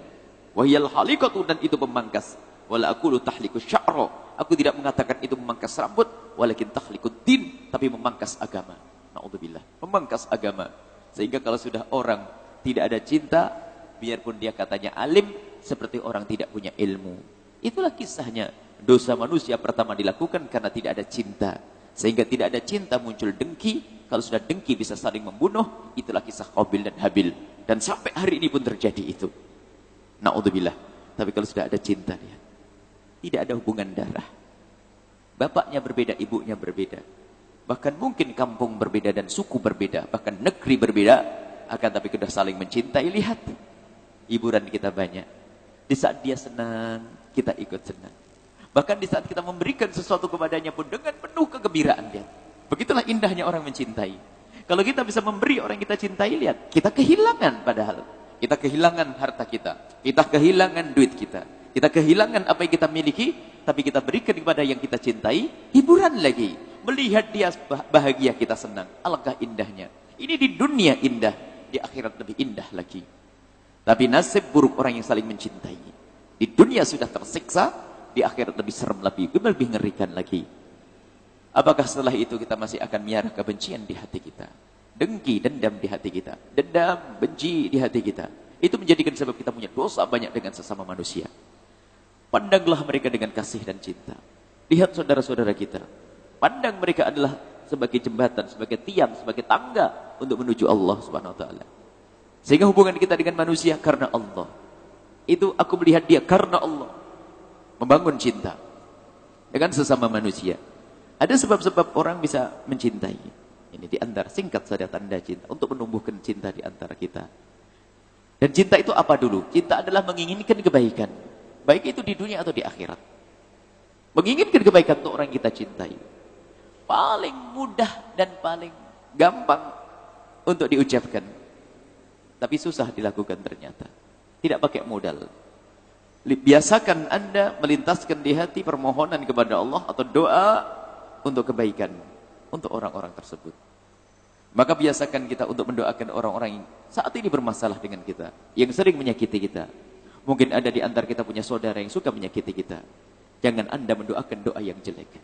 Wahyal halikatu dan itu pemangkas. Wala aqulu tahliku sya'ra. Aku tidak mengatakan itu memangkas rambut, walakin tahlikud din, tapi memangkas agama. Na'udzubillah. Memangkas agama. Sehingga kalau sudah orang tidak ada cinta, biarpun dia katanya alim, seperti orang tidak punya ilmu. Itulah kisahnya. Dosa manusia pertama dilakukan karena tidak ada cinta. Sehingga tidak ada cinta muncul dengki. Kalau sudah dengki bisa saling membunuh. Itulah kisah Qabil dan Habil. Dan sampai hari ini pun terjadi itu. Na'udzubillah. Tapi kalau sudah ada cinta dia, tidak ada hubungan darah. Bapaknya berbeda, ibunya berbeda. Bahkan mungkin kampung berbeda dan suku berbeda. Bahkan negeri berbeda. Akan tapi kita saling mencintai. Lihat, hiburan kita banyak. Di saat dia senang, kita ikut senang. Bahkan di saat kita memberikan sesuatu kepadanya pun dengan penuh kegembiraan dia. Begitulah indahnya orang mencintai. Kalau kita bisa memberi orang yang kita cintai, lihat, kita kehilangan padahal. Kita kehilangan harta kita. Kita kehilangan duit kita. Kita kehilangan apa yang kita miliki, tapi kita berikan kepada yang kita cintai, hiburan lagi. Melihat dia bahagia, kita senang. Alangkah indahnya. Ini di dunia indah. Di akhirat lebih indah lagi. Tapi nasib buruk orang yang saling mencintai. Di dunia sudah tersiksa, di akhirat lebih serem, lebih mengerikan lagi. Apakah setelah itu kita masih akan miara kebencian di hati kita? Dengki, dendam di hati kita. Dendam, benci di hati kita. Itu menjadikan sebab kita punya dosa banyak dengan sesama manusia. Pandanglah mereka dengan kasih dan cinta. Lihat saudara-saudara kita. Pandang mereka adalah sebagai jembatan, sebagai tiang, sebagai tangga untuk menuju Allah Subhanahu wa taala. Sehingga hubungan kita dengan manusia karena Allah. Itu aku melihat dia karena Allah. Membangun cinta dengan sesama manusia. Ada sebab-sebab orang bisa mencintai. Ini di antara singkat saja tanda cinta untuk menumbuhkan cinta di antara kita. Dan cinta itu apa dulu? Cinta adalah menginginkan kebaikan. Baik itu di dunia atau di akhirat. Menginginkan kebaikan untuk orang yang kita cintai. Paling mudah dan paling gampang untuk diucapkan. Tapi susah dilakukan ternyata. Tidak pakai modal. Biasakan Anda melintaskan di hati permohonan kepada Allah atau doa untuk kebaikan untuk orang-orang tersebut. Maka biasakan kita untuk mendoakan orang-orang yang saat ini bermasalah dengan kita, yang sering menyakiti kita. Mungkin ada di antara kita punya saudara yang suka menyakiti kita. Jangan Anda mendoakan doa yang jelek.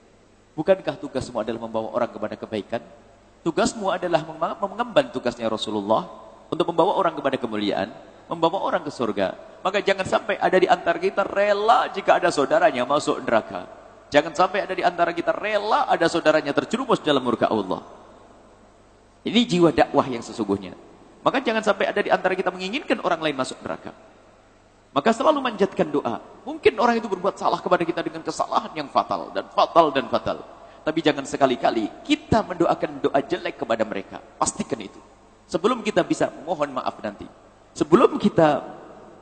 Bukankah tugasmu adalah membawa orang kepada kebaikan? Tugasmu adalah mengemban tugasnya Rasulullah untuk membawa orang kepada kemuliaan, membawa orang ke surga. Maka jangan sampai ada di antara kita rela jika ada saudaranya masuk neraka. Jangan sampai ada di antara kita rela ada saudaranya terjerumus dalam murka Allah. Ini jiwa dakwah yang sesungguhnya. Maka jangan sampai ada di antara kita menginginkan orang lain masuk neraka. Maka selalu manjatkan doa. Mungkin orang itu berbuat salah kepada kita dengan kesalahan yang fatal dan fatal dan fatal. Tapi jangan sekali-kali kita mendoakan doa jelek kepada mereka. Pastikan itu. Sebelum kita bisa memohon maaf nanti. Sebelum kita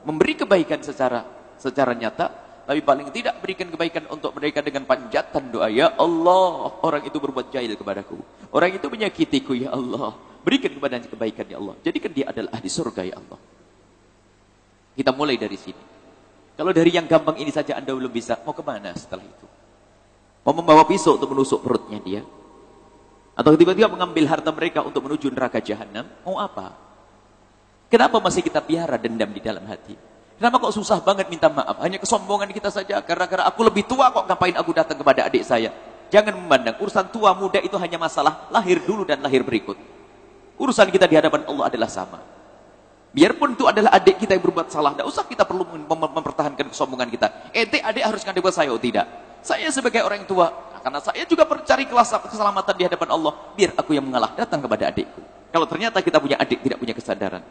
memberi kebaikan secara nyata, tapi paling tidak berikan kebaikan untuk mereka dengan panjatan doa. Ya Allah, orang itu berbuat jahil kepadaku. Orang itu menyakitiku, ya Allah. Berikan kepadanya kebaikan, ya Allah. Jadikan dia adalah ahli surga, ya Allah. Kita mulai dari sini. Kalau dari yang gampang ini saja Anda belum bisa, mau kemana setelah itu? Mau membawa pisau untuk menusuk perutnya dia? Atau tiba-tiba mengambil harta mereka untuk menuju neraka jahanam? Mau apa? Kenapa masih kita piara dendam di dalam hati? Kenapa kok susah banget minta maaf? Hanya kesombongan kita saja. Gara-gara aku lebih tua kok ngapain aku datang kepada adik saya? Jangan memandang. Urusan tua muda itu hanya masalah lahir dulu dan lahir berikut. Urusan kita di hadapan Allah adalah sama. Biarpun itu adalah adik kita yang berbuat salah, tidak usah kita perlu mempertahankan kesombongan kita. Adik harus ngadu buat saya, oh tidak. Saya sebagai orang yang tua, karena saya juga mencari keselamatan di hadapan Allah, biar aku yang mengalah, datang kepada adikku. Kalau ternyata kita punya adik tidak punya kesadaran,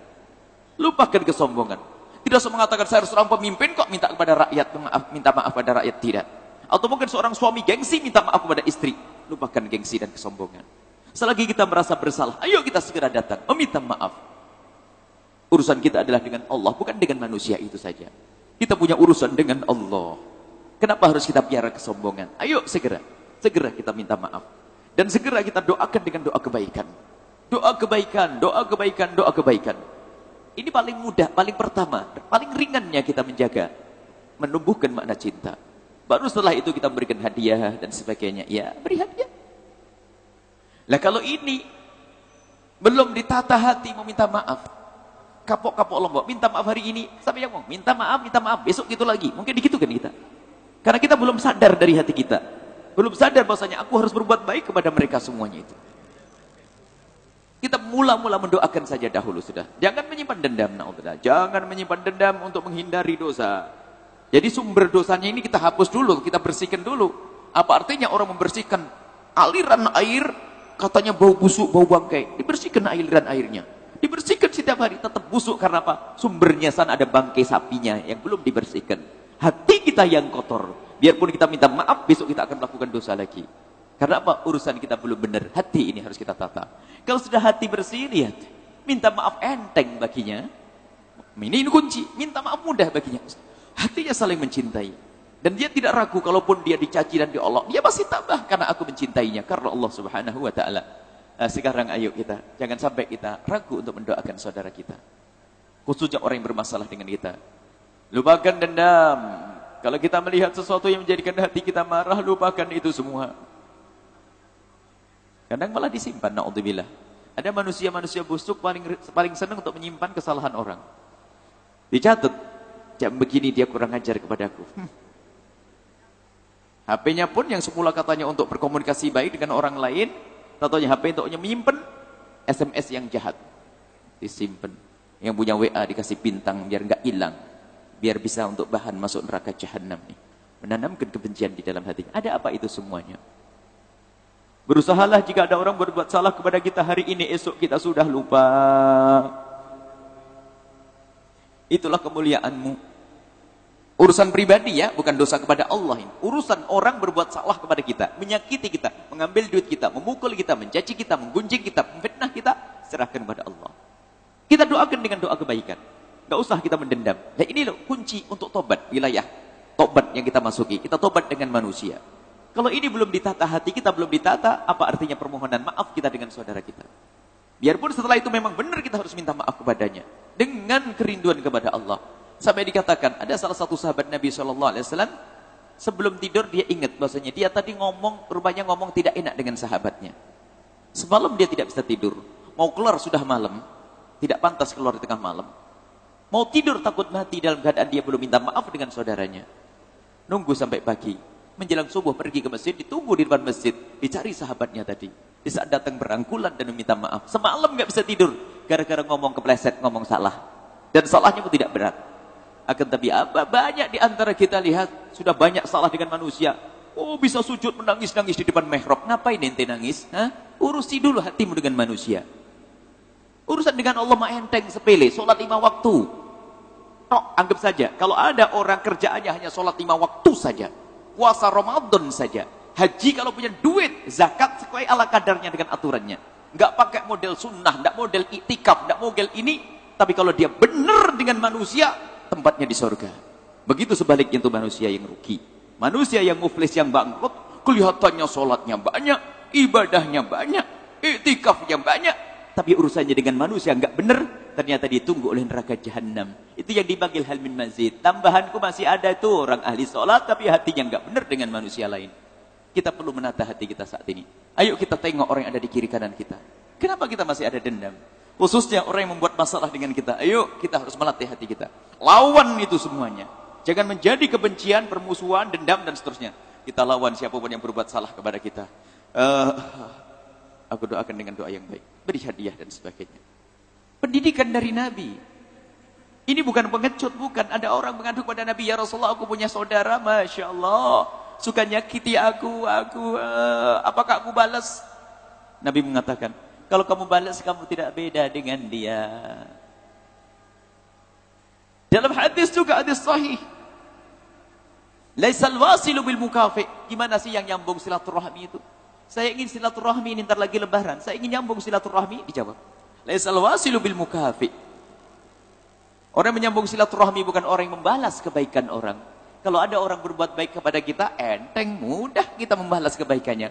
lupakan kesombongan. Tidak usah mengatakan saya harus seorang pemimpin kok minta kepada rakyat minta maaf pada rakyat, tidak. Atau mungkin seorang suami gengsi minta maaf kepada istri, lupakan gengsi dan kesombongan. Selagi kita merasa bersalah, ayo kita segera datang meminta maaf. Urusan kita adalah dengan Allah, bukan dengan manusia itu saja. Kita punya urusan dengan Allah. Kenapa harus kita piara kesombongan? Ayo segera kita minta maaf. Dan segera kita doakan dengan doa kebaikan. Doa kebaikan, doa kebaikan, doa kebaikan. Ini paling mudah, paling pertama, paling ringannya kita menjaga. Menumbuhkan makna cinta. Baru setelah itu kita memberikan hadiah dan sebagainya. Ya, beri hadiah. Lah kalau ini belum ditata hati meminta maaf. Kapok-kapok lombok, minta maaf hari ini, sampai yang mau minta maaf, besok gitu lagi. Mungkin begitu kan kita. Karena kita belum sadar dari hati kita. Belum sadar bahwasanya aku harus berbuat baik kepada mereka semuanya itu. Kita mula-mula mendoakan saja dahulu sudah. Jangan menyimpan dendam, na'udzubillah. Jangan menyimpan dendam untuk menghindari dosa. Jadi sumber dosanya ini kita hapus dulu, kita bersihkan dulu. Apa artinya orang membersihkan aliran air, katanya bau busuk, bau bangkai. Dibersihkan aliran airnya. Dibersihkan setiap hari, tetap busuk karena apa? Sumbernya sana ada bangkai sapinya yang belum dibersihkan. Hati kita yang kotor. Biarpun kita minta maaf, besok kita akan melakukan dosa lagi. Karena apa? Urusan kita belum benar. Hati ini harus kita tata. Kalau sudah hati bersih, lihat. Minta maaf enteng baginya. Ini kunci. Minta maaf mudah baginya. Hatinya saling mencintai. Dan dia tidak ragu, kalaupun dia dicaci dan diolok, dia pasti tambah karena aku mencintainya. Karena Allah subhanahu wa ta'ala. Sekarang ayo kita, jangan sampai kita ragu untuk mendoakan saudara kita. Khususnya orang yang bermasalah dengan kita. Lupakan dendam. Kalau kita melihat sesuatu yang menjadikan hati kita marah, lupakan itu semua. Kadang malah disimpan, na'udzubillah. Ada manusia-manusia busuk paling senang untuk menyimpan kesalahan orang. Dicatat, jam begini dia kurang ajar kepadaku. HP-nya pun yang semula katanya untuk berkomunikasi baik dengan orang lain, tentunya HP untuknya menyimpan SMS yang jahat. Disimpan. Yang punya WA dikasih bintang biar enggak hilang. Biar bisa untuk bahan masuk neraka jahanam nih. Menanamkan kebencian di dalam hati. Ada apa itu semuanya? Berusahalah jika ada orang berbuat salah kepada kita hari ini, esok kita sudah lupa. Itulah kemuliaanmu. Urusan pribadi ya, bukan dosa kepada Allah ini. Urusan orang berbuat salah kepada kita, menyakiti kita, mengambil duit kita, memukul kita, mencaci kita, menggunjing kita, memfitnah kita, serahkan kepada Allah. Kita doakan dengan doa kebaikan. Gak usah kita mendendam. Nah ini loh kunci untuk tobat wilayah. Tobat yang kita masuki, kita tobat dengan manusia. Kalau ini belum ditata hati kita, belum ditata, apa artinya permohonan maaf kita dengan saudara kita? Biarpun setelah itu memang benar kita harus minta maaf kepadanya. Dengan kerinduan kepada Allah. Sampai dikatakan, ada salah satu sahabat Nabi SAW, sebelum tidur dia ingat bahwasanya dia tadi rupanya ngomong tidak enak dengan sahabatnya. Semalam dia tidak bisa tidur. Mau keluar sudah malam, tidak pantas keluar di tengah malam. Mau tidur takut mati dalam keadaan dia belum minta maaf dengan saudaranya. Nunggu sampai pagi. Menjelang subuh pergi ke masjid, ditunggu di depan masjid. Dicari sahabatnya tadi. Di saat datang berangkulan dan meminta maaf. Semalam gak bisa tidur. Gara-gara ngomong kepleset, ngomong salah. Dan salahnya pun tidak berat. Akan tapi apa? Banyak di antara kita lihat, sudah banyak salah dengan manusia. Oh, bisa sujud menangis-nangis di depan mihrab. Ngapain ente nangis? Hah? Urusi dulu hatimu dengan manusia. Urusan dengan Allah mah enteng, sepele. Sholat 5 waktu. Tok, anggap saja. Kalau ada orang kerjaannya hanya sholat 5 waktu saja. Puasa Ramadan saja. Haji kalau punya duit. Zakat sesuai ala kadarnya dengan aturannya. Nggak pakai model sunnah, nggak model iktikaf, nggak model ini. Tapi kalau dia benar dengan manusia, tempatnya di surga. Begitu sebaliknya itu manusia yang rugi. Manusia yang muflis, yang bangkrut, kelihatannya sholatnya banyak, ibadahnya banyak, iktikafnya banyak, tapi urusannya dengan manusia enggak benar, ternyata ditunggu oleh neraka jahanam. Itu yang dipanggil hal min mazid. Tambahanku masih ada tuh orang ahli sholat, tapi hatinya enggak benar dengan manusia lain. Kita perlu menata hati kita saat ini. Ayo kita tengok orang yang ada di kiri kanan kita. Kenapa kita masih ada dendam? Khususnya orang yang membuat masalah dengan kita. Ayo kita harus melatih hati kita. Lawan itu semuanya. Jangan menjadi kebencian, permusuhan, dendam, dan seterusnya. Kita lawan siapapun yang berbuat salah kepada kita. Aku doakan dengan doa yang baik. Beri hadiah dan sebagainya. Pendidikan dari Nabi. Ini bukan pengecut, bukan. Ada orang mengadu pada Nabi, ya Rasulullah, aku punya saudara, Masya Allah. Suka nyakiti aku. Apakah aku balas? Nabi mengatakan, kalau kamu balas, kamu tidak beda dengan dia. Dalam hadis juga, hadis sahih. Laisal wasilu bil mukafi. Gimana sih yang nyambung silaturahmi itu? Saya ingin silaturahmi ini, ntar lagi lebaran. Saya ingin nyambung silaturahmi, dijawab. Laisal wasilu bil mukafi. Orang yang menyambung silaturahmi bukan orang yang membalas kebaikan orang. Kalau ada orang berbuat baik kepada kita, enteng, mudah kita membalas kebaikannya.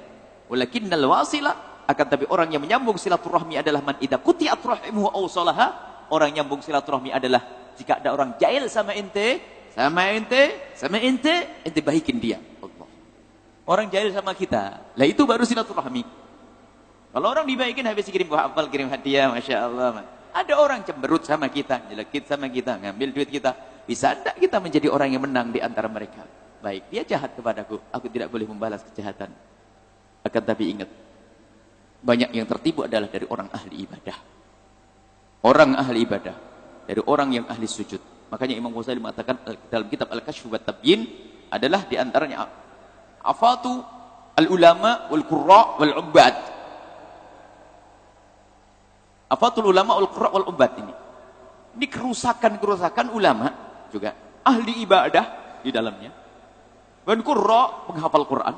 Walakinnal wasila, akan tapi orang yang menyambung silaturahmi adalah man idza quti'at rahimuhu aw salaha. Orang yang menyambung silaturahmi adalah jika ada orang jahil sama ente, ente baikin dia. Allah. Orang jahil sama kita, lah itu baru silaturahmi. Kalau orang dibaikin habis kirim buah apel, kirim hadiah, Masya Allah. Ada orang cemberut sama kita, jelekit sama kita, ngambil duit kita. Bisa tidak kita menjadi orang yang menang di antara mereka? Baik, dia jahat kepadaku, aku tidak boleh membalas kejahatan. Akan tapi ingat, banyak yang tertipu adalah dari orang ahli ibadah. Orang ahli ibadah, dari orang yang ahli sujud. Makanya Imam Ghazali mengatakan dalam kitab Al-Kashf wa Tabyin adalah di antaranya afatu al-ulama wal-qurra wal-ubbad. Afatul ulama wal-qurra wal-ubbad ini. Ini kerusakan-kerusakan ulama juga ahli ibadah di dalamnya. Dan qurra, penghafal Quran.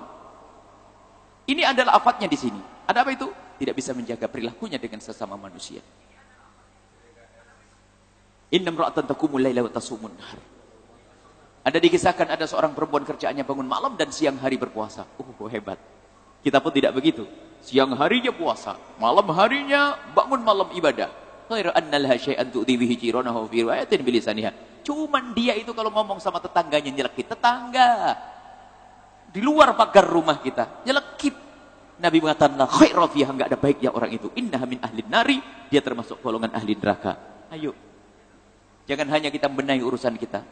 Ini adalah afatnya di sini. Ada apa itu? Tidak bisa menjaga perilakunya dengan sesama manusia. Inna imra'atan taqumul laila wa tasumun nahar. Ada dikisahkan ada seorang perempuan kerjaannya bangun malam dan siang hari berpuasa. Hebat. Kita pun tidak begitu. Siang harinya puasa, malam harinya bangun malam ibadah. Khairu anna laha syai'an tu'dhi bihi jiranahu fi riwayatin bilisaniha. Cuman dia itu kalau ngomong sama tetangganya nyelekit. Tetangga di luar pagar rumah kita nyelekit. Nabi mengatakan la khairu fiha, enggak ada baiknya orang itu. Innaha min ahlin nari, dia termasuk golongan ahli neraka. Ayo. Jangan hanya kita membenahi urusan kita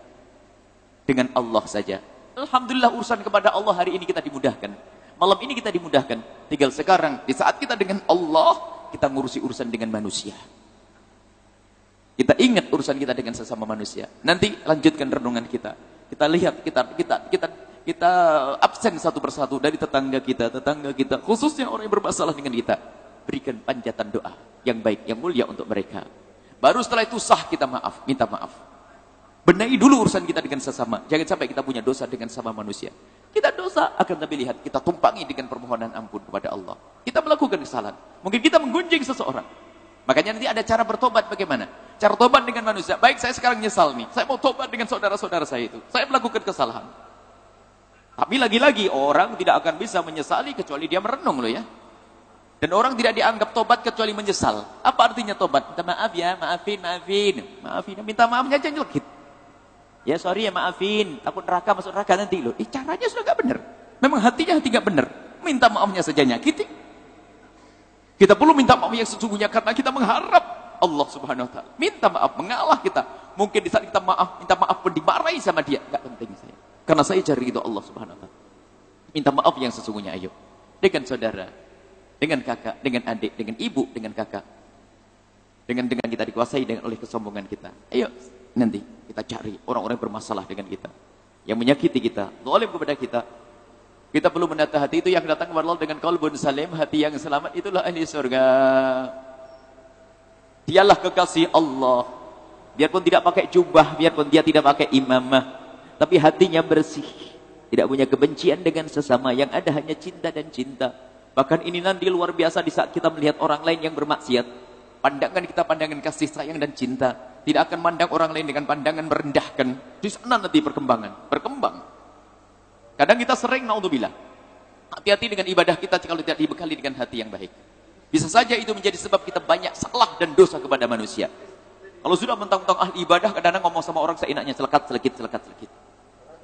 dengan Allah saja. Alhamdulillah urusan kepada Allah hari ini kita dimudahkan. Malam ini kita dimudahkan. Tinggal sekarang, di saat kita dengan Allah, kita ngurusi urusan dengan manusia. Kita ingat urusan kita dengan sesama manusia. Nanti lanjutkan renungan kita. Kita lihat, kita absen satu persatu dari tetangga kita, khususnya orang yang bermasalah dengan kita. Berikan panjatan doa yang baik, yang mulia untuk mereka. Baru setelah itu sah kita maaf, minta maaf. Benahi dulu urusan kita dengan sesama. Jangan sampai kita punya dosa dengan sama manusia. Kita dosa, akan tapi lihat, kita tumpangi dengan permohonan ampun kepada Allah. Kita melakukan kesalahan. Mungkin kita menggunjing seseorang. Makanya nanti ada cara bertobat bagaimana? Cara tobat dengan manusia. Baik, saya sekarang nyesal nih. Saya mau tobat dengan saudara-saudara saya itu. Saya melakukan kesalahan. Tapi lagi-lagi, orang tidak akan bisa menyesali kecuali dia merenung loh ya. Dan orang tidak dianggap tobat kecuali menyesal. Apa artinya tobat? Minta maaf ya, maafin. Minta maafnya aja nyelekit. Ya sorry ya maafin, takut neraka masuk neraka nanti loh. Caranya sudah gak benar. Memang hatinya hati gak benar. Minta maafnya saja nyakiti. Kita perlu minta maaf yang sesungguhnya karena kita mengharap Allah Subhanahu wa taala. Minta maaf, mengalah kita. Mungkin di saat kita minta maaf pun dimarahi sama dia. Gak penting saya. Karena saya cari ridho Allah Subhanahu wa taala. Minta maaf yang sesungguhnya, ayo. Dengan saudara, dengan kakak, dengan adik, dengan ibu, dengan kakak. Dengan kita dikuasai oleh kesombongan kita. Ayo, nanti kita cari orang-orang yang bermasalah dengan kita. Yang menyakiti kita, zalim kepada kita. Kita perlu menata hati itu yang datang kepada Allah dengan qalbun salim, hati yang selamat, itulah ahli surga. Dialah kekasih Allah. Biarpun tidak pakai jubah, biarpun dia tidak pakai imamah, tapi hatinya bersih. Tidak punya kebencian dengan sesama, yang ada hanya cinta dan cinta. Bahkan ini nanti luar biasa di saat kita melihat orang lain yang bermaksiat. Pandangan kita pandangan kasih sayang dan cinta. Tidak akan mandang orang lain dengan pandangan merendahkan. Di sana nanti berkembang. Kadang kita sering, naudzubillah, hati-hati dengan ibadah kita kalau tidak dibekali dengan hati yang baik. Bisa saja itu menjadi sebab kita banyak salah dan dosa kepada manusia. Kalau sudah mentang-mentang ahli ibadah, kadang-kadang ngomong sama orang seenaknya, selekat-selekit.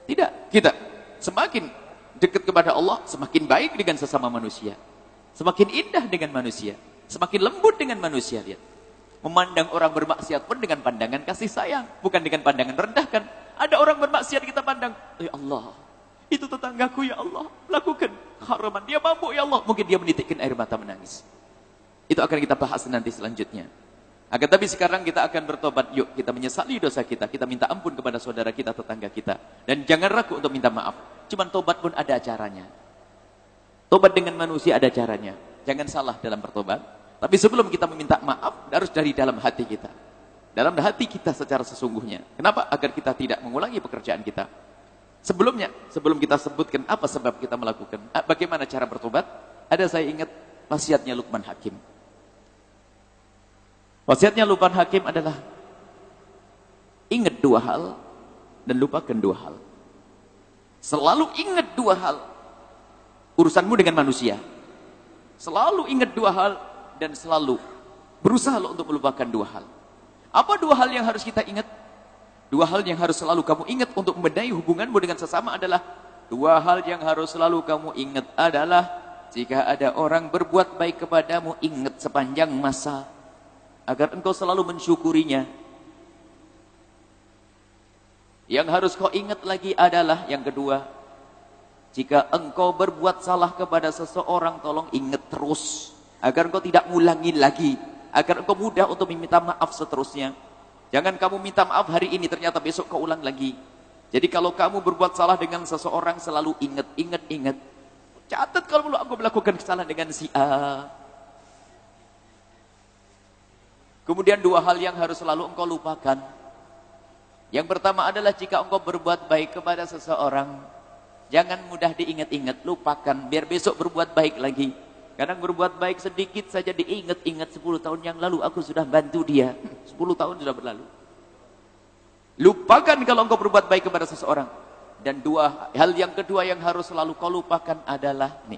Tidak, kita semakin dekat kepada Allah, semakin baik dengan sesama manusia. Semakin indah dengan manusia. Semakin lembut dengan manusia, lihat. Memandang orang bermaksiat pun dengan pandangan kasih sayang, bukan dengan pandangan rendahkan. Ada orang bermaksiat kita pandang, ya Allah, itu tetanggaku ya Allah, lakukan keharaman, dia mampu ya Allah. Mungkin dia menitikkan air mata menangis. Itu akan kita bahas nanti selanjutnya. Akan tapi sekarang kita akan bertobat. Yuk kita menyesali dosa kita. Kita minta ampun kepada saudara kita, tetangga kita. Dan jangan ragu untuk minta maaf. Cuman tobat pun ada caranya. Tobat dengan manusia ada caranya. Jangan salah dalam bertobat. Tapi sebelum kita meminta maaf, harus dari dalam hati kita. Dalam hati kita secara sesungguhnya. Kenapa? Agar kita tidak mengulangi pekerjaan kita. Sebelumnya, sebelum kita sebutkan apa sebab kita melakukan, bagaimana cara bertobat, ada saya ingat wasiatnya Luqman Hakim. Wasiatnya Luqman Hakim adalah ingat dua hal dan lupakan dua hal. Selalu ingat dua hal urusanmu dengan manusia. Selalu ingat dua hal dan selalu berusaha untuk melupakan dua hal. Apa dua hal yang harus kita ingat? Dua hal yang harus selalu kamu ingat untuk membenahi hubunganmu dengan sesama adalah, dua hal yang harus selalu kamu ingat adalah, jika ada orang berbuat baik kepadamu, ingat sepanjang masa agar engkau selalu mensyukurinya. Yang harus kau ingat lagi adalah yang kedua, jika engkau berbuat salah kepada seseorang, tolong ingat terus agar engkau tidak ngulangi lagi, agar engkau mudah untuk meminta maaf seterusnya. Jangan kamu minta maaf hari ini, ternyata besok kau ulang lagi. Jadi kalau kamu berbuat salah dengan seseorang, selalu ingat. Catat kalau aku melakukan kesalahan dengan si A. Kemudian dua hal yang harus selalu engkau lupakan. Yang pertama adalah jika engkau berbuat baik kepada seseorang, jangan mudah diingat-ingat, lupakan, biar besok berbuat baik lagi. Kadang berbuat baik sedikit saja diingat-ingat, 10 tahun yang lalu aku sudah bantu dia. 10 tahun sudah berlalu. Lupakan kalau engkau berbuat baik kepada seseorang. Dan dua hal yang kedua yang harus selalu kau lupakan adalah nih,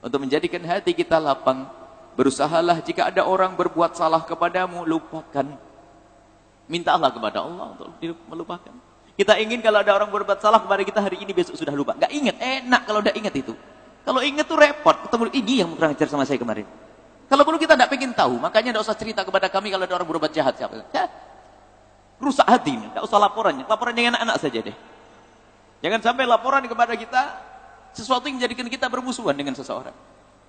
untuk menjadikan hati kita lapang, berusahalah jika ada orang berbuat salah kepadamu, lupakan. Mintalah kepada Allah untuk melupakan. Kita ingin kalau ada orang berbuat salah kepada kita hari ini, besok sudah lupa. Gak ingat, enak kalau udah ingat itu. Kalau ingat tuh repot, ketemu ini yang kurang ajar sama saya kemarin. Kalau perlu kita tidak pengen tahu, makanya tidak usah cerita kepada kami kalau ada orang berbuat jahat siapa. Ya, rusak hati ini, tidak usah laporannya yang anak-anak saja deh. Jangan sampai laporan kepada kita sesuatu yang menjadikan kita bermusuhan dengan seseorang.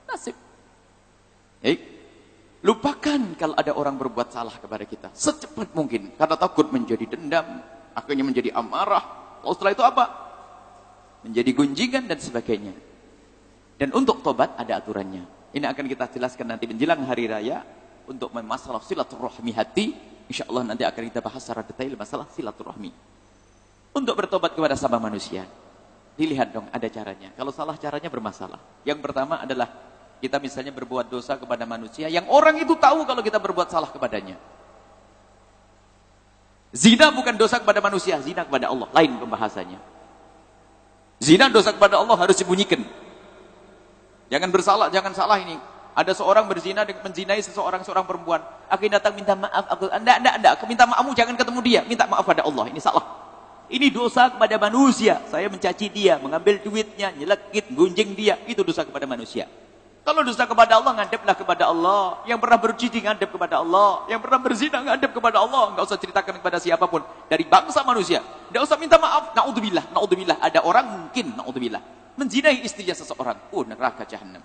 Nasib. Baik. Lupakan kalau ada orang berbuat salah kepada kita secepat mungkin, karena takut menjadi dendam, akhirnya menjadi amarah. Kalau setelah itu apa? Menjadi gunjingan dan sebagainya. Dan untuk tobat ada aturannya. Ini akan kita jelaskan nanti menjelang hari raya untuk masalah silaturahmi hati. Insyaallah nanti akan kita bahas secara detail masalah silaturahmi. Untuk bertobat kepada sama manusia, dilihat dong ada caranya. Kalau salah caranya bermasalah. Yang pertama adalah kita misalnya berbuat dosa kepada manusia yang orang itu tahu kalau kita berbuat salah kepadanya. Zina bukan dosa kepada manusia, zina kepada Allah, lain pembahasannya. Zina dosa kepada Allah harus dibunyikan. Jangan bersalah, jangan salah ini. Ada seorang berzina dengan menzinai seorang perempuan. Aku datang minta maaf. Enggak. Minta maafmu jangan ketemu dia. Minta maaf pada Allah. Ini salah. Ini dosa kepada manusia. Saya mencaci dia, mengambil duitnya, nyelekit, gunjing dia. Itu dosa kepada manusia. Kalau dosa kepada Allah, ngadeplah kepada Allah. Yang pernah berjudi, ngadep kepada Allah. Yang pernah berzina, ngadep kepada Allah. Enggak usah ceritakan kepada siapapun. Dari bangsa manusia. Enggak usah minta maaf. Na'udzubillah, na'udzubillah. Ada orang mungkin, na'udzubillah, menzinai istrinya seseorang. Neraka jahanam.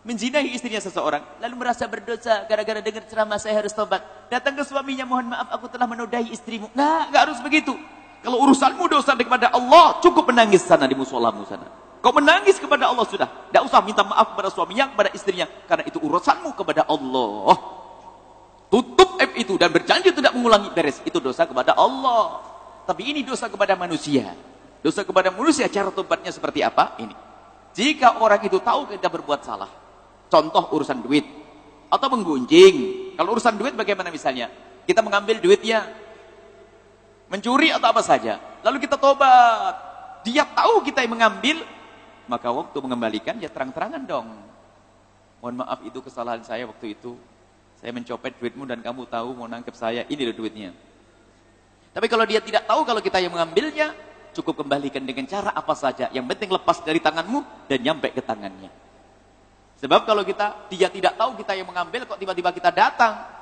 Menzinai istrinya seseorang. Lalu merasa berdosa. Gara-gara dengar ceramah, saya harus tobat. Datang ke suaminya, mohon maaf, aku telah menodai istrimu. Nah, enggak harus begitu. Kalau urusanmu dosa kepada Allah, cukup menangis sana di musolamu sana. Kau menangis kepada Allah sudah. Tidak usah minta maaf kepada suaminya, kepada istrinya. Karena itu urusanmu kepada Allah. Tutup aib itu dan berjanji tidak mengulangi, beres. Itu dosa kepada Allah. Tapi ini dosa kepada manusia. Dosa kepada manusia, cara tobatnya seperti apa? Ini. Jika orang itu tahu kita berbuat salah. Contoh urusan duit. Atau menggunjing. Kalau urusan duit bagaimana misalnya? Kita mengambil duitnya. Mencuri atau apa saja. Lalu kita tobat. Dia tahu kita yang mengambil. Maka waktu mengembalikan, ya terang-terangan dong. Mohon maaf, itu kesalahan saya waktu itu. Saya mencopet duitmu dan kamu tahu mau nangkep saya. Ini loh duitnya. Tapi kalau dia tidak tahu kalau kita yang mengambilnya, cukup kembalikan dengan cara apa saja. Yang penting lepas dari tanganmu dan nyampe ke tangannya. Sebab kalau dia tidak tahu kita yang mengambil, kok tiba-tiba kita datang.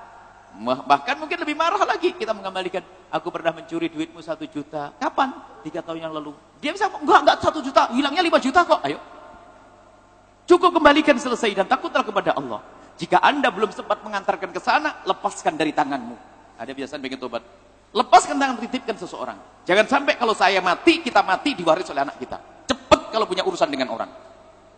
Bahkan mungkin lebih marah lagi. Kita mengembalikan, aku pernah mencuri duitmu 1 juta. Kapan? 3 tahun yang lalu. Dia bisa, enggak 1 juta. Hilangnya 5 juta kok. Ayo. Cukup kembalikan, selesai. Dan takutlah kepada Allah. Jika anda belum sempat mengantarkan ke sana, lepaskan dari tanganmu. Ada biasanya pengen tobat. Lepaskan tangan, titipkan seseorang. Jangan sampai kalau saya mati, kita mati, diwaris oleh anak kita. Cepat kalau punya urusan dengan orang.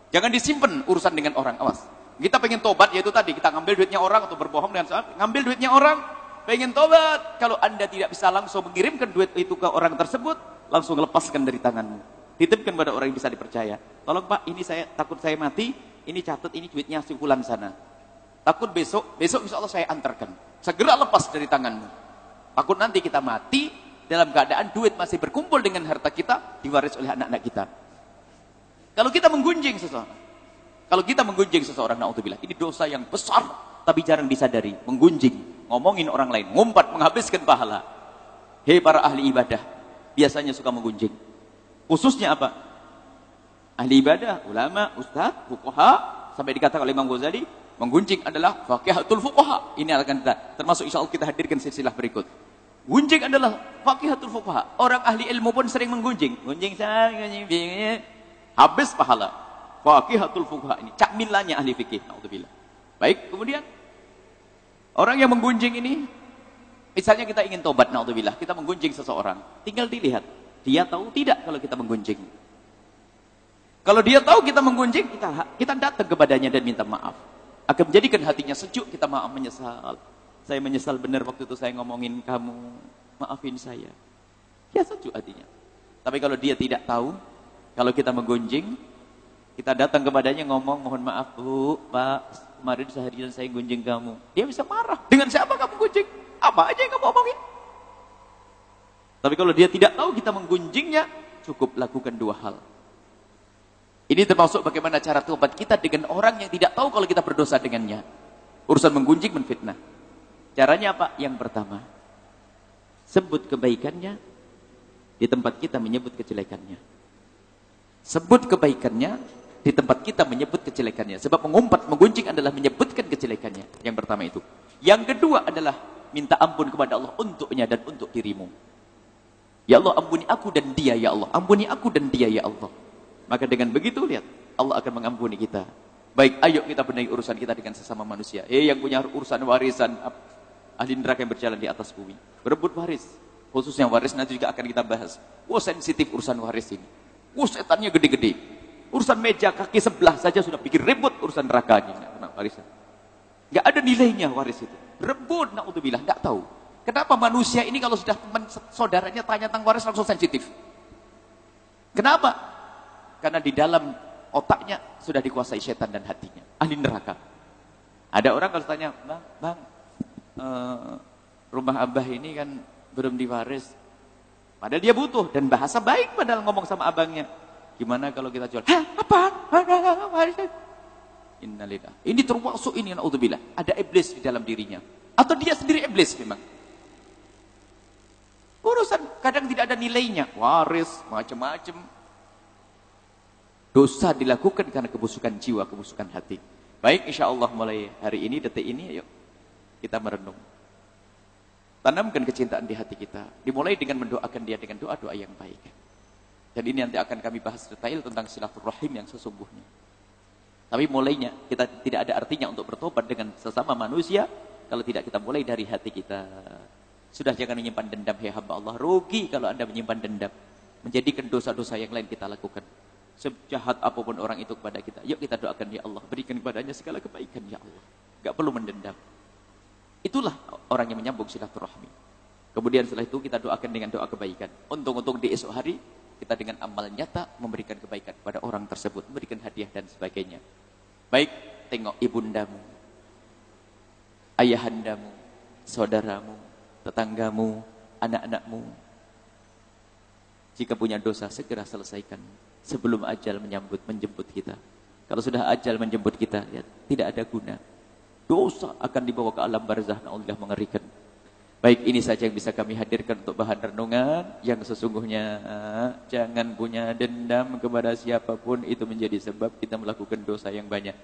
Jangan disimpan urusan dengan orang. Awas. Kita pengen tobat, yaitu tadi, kita ngambil duitnya orang atau berbohong dengan sahabat, ngambil duitnya orang, pengen tobat. Kalau anda tidak bisa langsung mengirimkan duit itu ke orang tersebut, langsung lepaskan dari tanganmu. Titipkan pada orang yang bisa dipercaya. Tolong Pak, ini saya takut saya mati, ini catat, ini duitnya si fulan sana. Takut besok insya Allah saya antarkan. Segera lepas dari tanganmu. Takut nanti kita mati, dalam keadaan duit masih berkumpul dengan harta kita, diwaris oleh anak-anak kita. Kalau kita menggunjing seseorang, na'udzubillah, ini dosa yang besar, tapi jarang disadari. Menggunjing, ngomongin orang lain, ngumpat, menghabiskan pahala. Hei para ahli ibadah, biasanya suka menggunjing. Khususnya apa? Ahli ibadah, ulama, ustaz, fuqaha, sampai dikatakan oleh Imam Ghazali, menggunjing adalah faqihatul fuqaha. Ini akan kita, termasuk insya Allah kita hadirkan silsilah berikut. Gunjing adalah faqihatul fuqaha. Orang ahli ilmu pun sering menggunjing. Gunjing sana, habis pahala. Faqihatul fuqaha ini cakmilannya ahli fikih, naudzubillah. Baik, kemudian orang yang menggunjing ini, misalnya kita ingin tobat, naudzubillah, kita menggunjing seseorang, tinggal dilihat dia tahu tidak kalau kita menggunjing. Kalau dia tahu kita menggunjing, kita datang kepadanya dan minta maaf. Akan menjadikan hatinya sejuk, kita maaf, menyesal. Saya menyesal benar waktu itu saya ngomongin kamu, maafin saya. Dia sejuk hatinya. Tapi kalau dia tidak tahu kalau kita menggunjing, kita datang kepadanya ngomong, mohon maaf Bu, Pak, kemarin seharian saya gunjing kamu. Dia bisa marah. Dengan siapa kamu gunjing? Apa aja yang kamu omongin? Tapi kalau dia tidak tahu kita menggunjingnya, cukup lakukan 2 hal. Ini termasuk bagaimana cara tobat kita dengan orang yang tidak tahu kalau kita berdosa dengannya. Urusan menggunjing, menfitnah. Caranya apa? Yang pertama, sebut kebaikannya di tempat kita menyebut kejelekannya. Sebut kebaikannya di tempat kita menyebut kejelekannya. Sebab mengumpat, menggunjing adalah menyebutkan kejelekannya. Yang pertama itu. Yang kedua adalah minta ampun kepada Allah untuknya dan untuk dirimu. Ya Allah, ampuni aku dan dia ya Allah. Ampuni aku dan dia ya Allah. Maka dengan begitu, lihat, Allah akan mengampuni kita. Baik, ayo kita benahi urusan kita dengan sesama manusia. Yang punya urusan warisan, ahli neraka yang berjalan di atas bumi. Berebut waris. Khususnya waris nanti juga akan kita bahas. Wah, sensitif urusan waris ini. Wah, setannya gede-gede. Urusan meja kaki sebelah saja sudah bikin ribut urusan neraka ini. Warisan. Nggak ada nilainya waris itu. Rebut, na'udzubillah, nggak tahu. Kenapa manusia ini kalau sudah teman saudaranya tanya tentang waris langsung sensitif? Kenapa? Karena di dalam otaknya sudah dikuasai setan dan hatinya. Ahli neraka. Ada orang kalau tanya, bang, rumah abah ini kan belum diwaris. Padahal dia butuh dan bahasa baik padahal ngomong sama abangnya. Gimana kalau kita jual? Hah, apaan? Warisan. Innalillah. Ini termasuk ini, na'udzubillah. Ada iblis di dalam dirinya. Atau dia sendiri iblis memang. Urusan kadang tidak ada nilainya, waris, macam-macam. Dosa dilakukan karena kebusukan jiwa, kebusukan hati. Baik, insya Allah mulai hari ini, detik ini, ayo kita merenung. Tanamkan kecintaan di hati kita. Dimulai dengan mendoakan dia dengan doa-doa yang baik. Dan ini nanti akan kami bahas detail tentang silaturahim yang sesungguhnya. Tapi mulainya, kita tidak ada artinya untuk bertobat dengan sesama manusia kalau tidak kita mulai dari hati kita. Sudah jangan menyimpan dendam, hei hamba Allah. Rugi kalau Anda menyimpan dendam. Menjadikan dosa-dosa yang lain kita lakukan. Sejahat apapun orang itu kepada kita. Yuk kita doakan, ya Allah. Berikan kepadanya segala kebaikan, ya Allah. Gak perlu mendendam. Itulah orang yang menyambung silaturahmi. Kemudian setelah itu kita doakan dengan doa kebaikan. Untung-untung di esok hari, kita dengan amal nyata memberikan kebaikan kepada orang tersebut. Memberikan hadiah dan sebagainya. Baik, tengok ibundamu, ayahandamu, saudaramu, tetanggamu, anak-anakmu. Jika punya dosa, segera selesaikan sebelum ajal menjemput kita. Kalau sudah ajal menjemput kita, ya, tidak ada guna. Dosa akan dibawa ke alam barzah, na'udzubillah, mengerikan. Baik, ini saja yang bisa kami hadirkan untuk bahan renungan. Yang sesungguhnya jangan punya dendam kepada siapapun, itu menjadi sebab kita melakukan dosa yang banyak.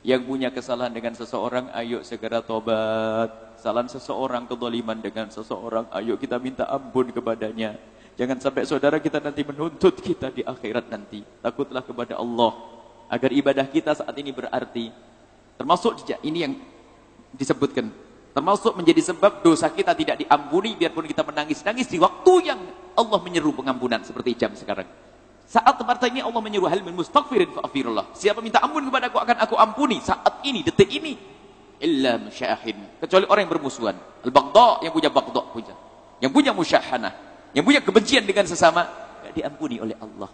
Yang punya kesalahan dengan seseorang, ayo segera tobat. Kesalahan seseorang, kezaliman dengan seseorang, ayo kita minta ampun kepadanya. Jangan sampai saudara kita nanti menuntut kita di akhirat nanti. Takutlah kepada Allah agar ibadah kita saat ini berarti. Termasuk ini yang disebutkan, termasuk menjadi sebab dosa kita tidak diampuni biarpun kita menangis-nangis di waktu yang Allah menyeru pengampunan seperti jam sekarang. Saat tempat ini Allah menyeru hal min mustaghfirin fa'afirullah. Siapa minta ampun kepada aku akan aku ampuni saat ini, detik ini. Illa musyahin, kecuali orang yang bermusuhan. Al-baghdha, yang punya baghdha punya. Yang punya musyahanah, yang punya kebencian dengan sesama, enggak diampuni oleh Allah.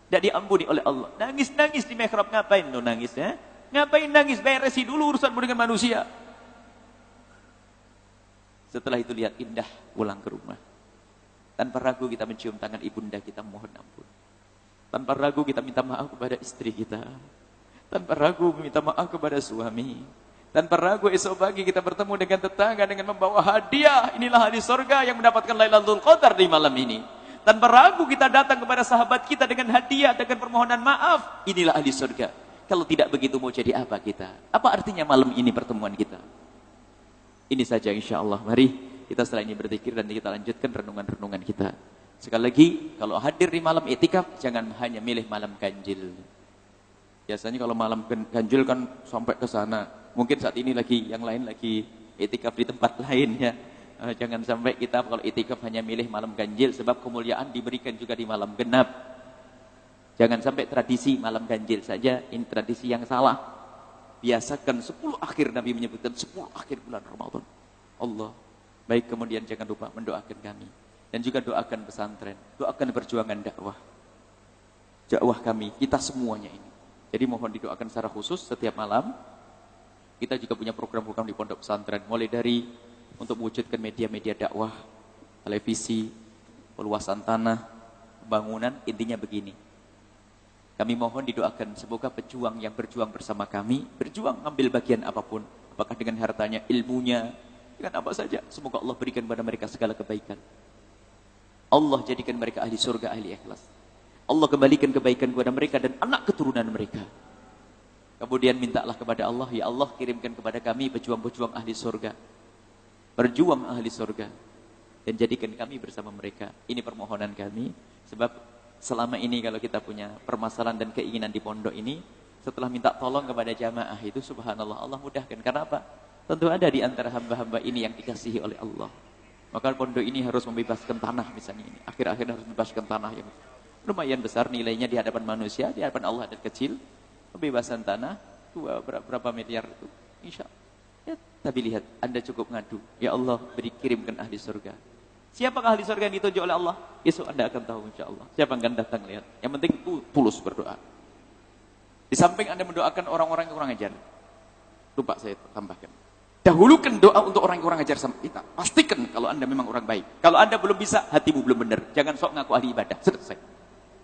Enggak diampuni oleh Allah. Nangis-nangis di mihrab, ngapain lu nangis, ya? Ngapain nangis? Beresi dulu urusanmu dengan manusia. Setelah itu lihat indah, pulang ke rumah. Tanpa ragu kita mencium tangan ibunda kita, mohon ampun. Tanpa ragu kita minta maaf kepada istri kita. Tanpa ragu minta maaf kepada suami. Tanpa ragu esok pagi kita bertemu dengan tetangga dengan membawa hadiah. Inilah ahli surga yang mendapatkan Lailatul Qadar di malam ini. Tanpa ragu kita datang kepada sahabat kita dengan hadiah, dengan permohonan maaf. Inilah ahli surga. Kalau tidak begitu mau jadi apa kita? Apa artinya malam ini pertemuan kita? Ini saja insya Allah. Mari kita setelah ini berzikir dan kita lanjutkan renungan-renungan kita. Sekali lagi, kalau hadir di malam itikaf, jangan hanya milih malam ganjil. Biasanya kalau malam ganjil kan sampai ke sana. Mungkin saat ini lagi, yang lain lagi itikaf di tempat lain ya. Jangan sampai kita kalau itikaf hanya milih malam ganjil, sebab kemuliaan diberikan juga di malam genap. Jangan sampai tradisi malam ganjil saja, ini tradisi yang salah. Biasakan 10 akhir, Nabi menyebutkan 10 akhir bulan Ramadan. Allah. Baik, kemudian jangan lupa mendoakan kami. Dan juga doakan pesantren, doakan perjuangan dakwah. Dakwah kami, kita semuanya ini. Jadi mohon didoakan secara khusus setiap malam. Kita juga punya program-program di pondok pesantren. Mulai dari untuk mewujudkan media-media dakwah, televisi, peluasan tanah, pembangunan, intinya begini. Kami mohon didoakan semoga pejuang yang berjuang bersama kami, berjuang ambil bagian apapun, apakah dengan hartanya, ilmunya, dengan apa saja, semoga Allah berikan kepada mereka segala kebaikan. Allah jadikan mereka ahli surga, ahli ikhlas. Allah kembalikan kebaikan kepada mereka dan anak keturunan mereka. Kemudian mintalah kepada Allah, ya Allah kirimkan kepada kami pejuang-pejuang ahli surga, berjuang ahli surga, dan jadikan kami bersama mereka. Ini permohonan kami, sebab selama ini kalau kita punya permasalahan dan keinginan di pondok ini, setelah minta tolong kepada jamaah itu, subhanallah, Allah mudahkan. Karena apa? Tentu ada di antara hamba-hamba ini yang dikasihi oleh Allah. Maka pondok ini harus membebaskan tanah misalnya ini. Akhir-akhir harus membebaskan tanah yang lumayan besar nilainya di hadapan manusia, di hadapan Allah dan kecil. Pembebasan tanah, berapa miliar itu? Insya Allah. Ya, tapi lihat, Anda cukup ngadu. Ya Allah, kirimkan ahli surga. Siapakah ahli surga yang ditunjuk oleh Allah? Besok Anda akan tahu insya Allah. Siapa yang akan datang lihat. Yang penting tulus berdoa. Di samping Anda mendoakan orang-orang yang kurang ajar. Lupa saya tambahkan. Dahulukan doa untuk orang yang kurang ajar sama kita. Pastikan kalau Anda memang orang baik. Kalau Anda belum bisa, hatimu belum benar. Jangan sok ngaku ahli ibadah. Selesai.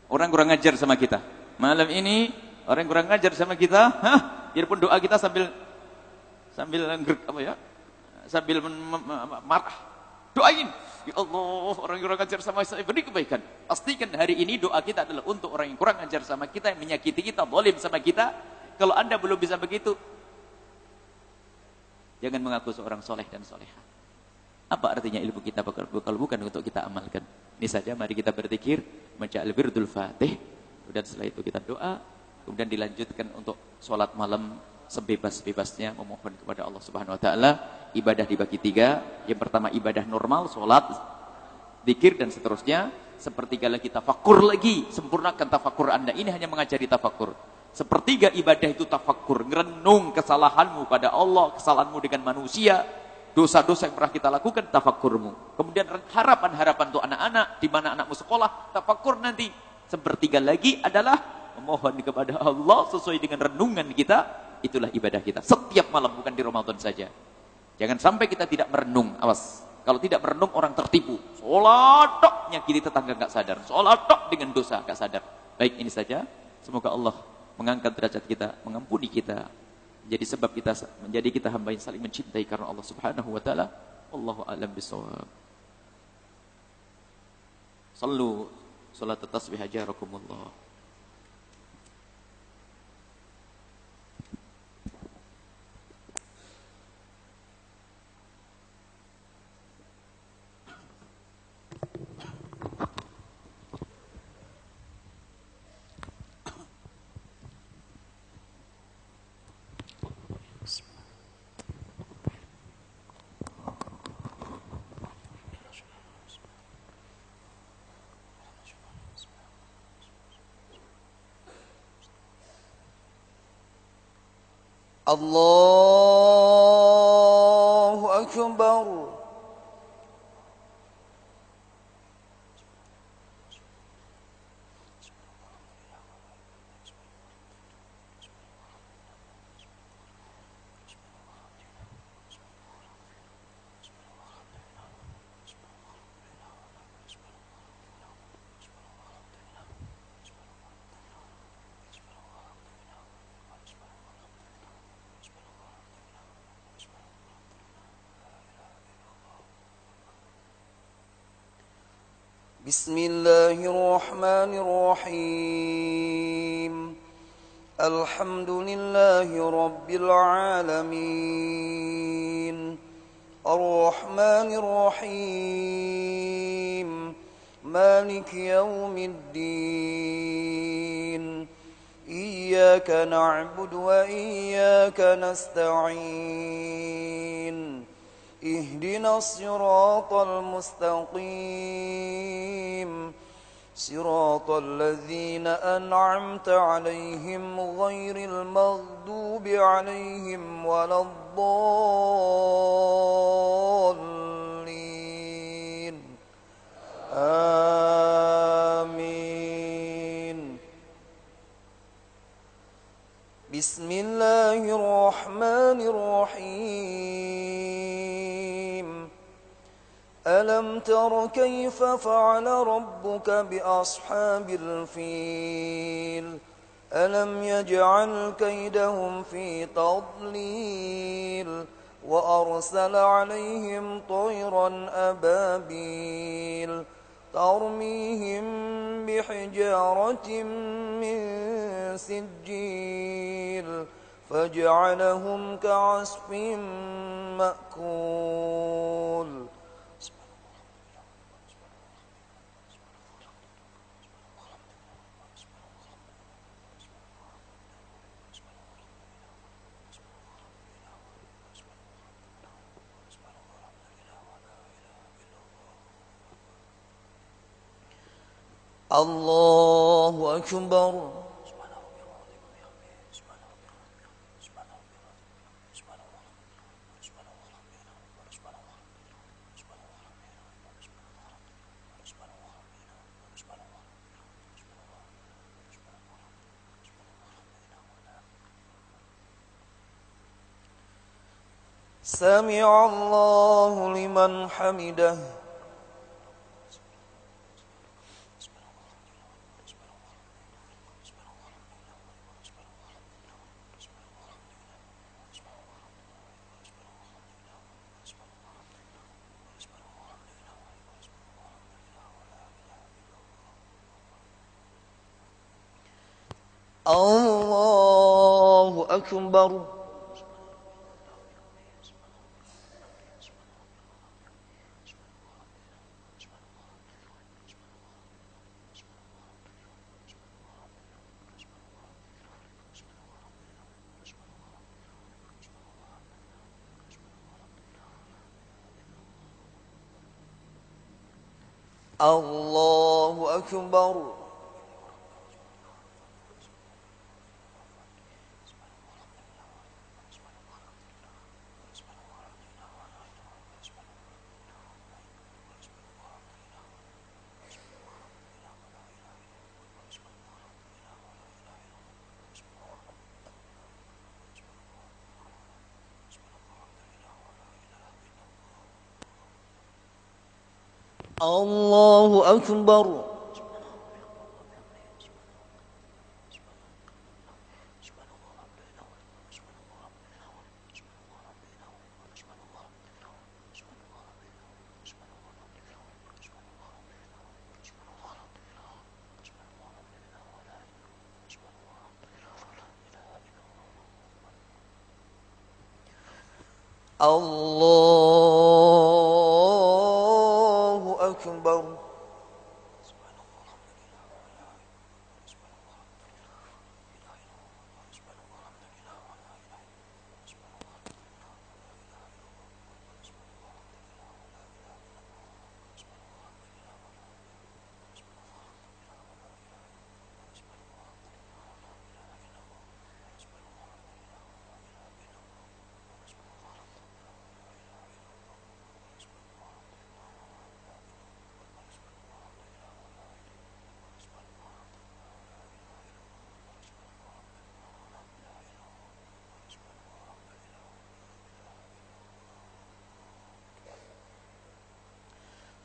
Orang kurang ajar sama kita. Malam ini, orang yang kurang ajar sama kita, biarpun doa kita sambil marah. Doain, ya Allah, orang yang kurang ajar sama saya beri kebaikan. Pastikan hari ini doa kita adalah untuk orang yang kurang ajar sama kita, yang menyakiti kita, zalim sama kita. Kalau Anda belum bisa begitu, jangan mengaku seorang soleh dan soleha. Apa artinya ilmu kita kalau bukan untuk kita amalkan? Ini saja, mari kita berzikir, baca al-wirdul fatih, kemudian setelah itu kita doa, kemudian dilanjutkan untuk sholat malam sebebas-bebasnya, memohon kepada Allah Subhanahu Wa Taala. Ibadah dibagi 3. Yang pertama ibadah normal, sholat, zikir dan seterusnya. Sepertiga lagi tafakur lagi, sempurnakan tafakur Anda. Ini hanya mengajari tafakur. Sepertiga ibadah itu tafakur, merenung kesalahanmu pada Allah, kesalahanmu dengan manusia, dosa-dosa yang pernah kita lakukan, tafakurmu. Kemudian harapan-harapan untuk anak-anak, di mana anakmu sekolah, tafakur nanti. Sepertiga lagi adalah memohon kepada Allah sesuai dengan renungan kita. Itulah ibadah kita setiap malam, bukan di Ramadan saja. Jangan sampai kita tidak merenung. Awas, kalau tidak merenung orang tertipu. Sholat tok nyakiti tetangga gak sadar, sholat tok dengan dosa gak sadar. Baik, ini saja. Semoga Allah mengangkat derajat kita, mengampuni kita, jadi sebab kita menjadi kita hamba yang saling mencintai karena Allah Subhanahu wa taala. Wallahu a'lam bishawab. Sallu salat tasbih ajarakumullah. Allahu Akbar. بسم الله الرحمن الرحيم الحمد لله رب العالمين الرحمن الرحيم مالك يوم الدين إياك نعبد وإياك نستعين اهدنا الصراط المستقيم صراط الذين أنعمت عليهم غير المغضوب عليهم ولا الضالين آمين بسم الله الرحمن الرحيم ألم تر كيف فعل ربك بأصحاب الفيل ألم يجعل كيدهم في تضليل وأرسل عليهم طيرا أبابيل ترميهم بحجارة من سجيل فجعلهم كعصف مأكول الله أكبر سمع الله لمن حمده الله أكبر الله أكبر الله أكبر الله أكبر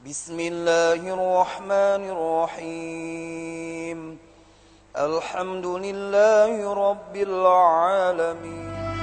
بسم الله الرحمن الرحيم الحمد لله رب العالمين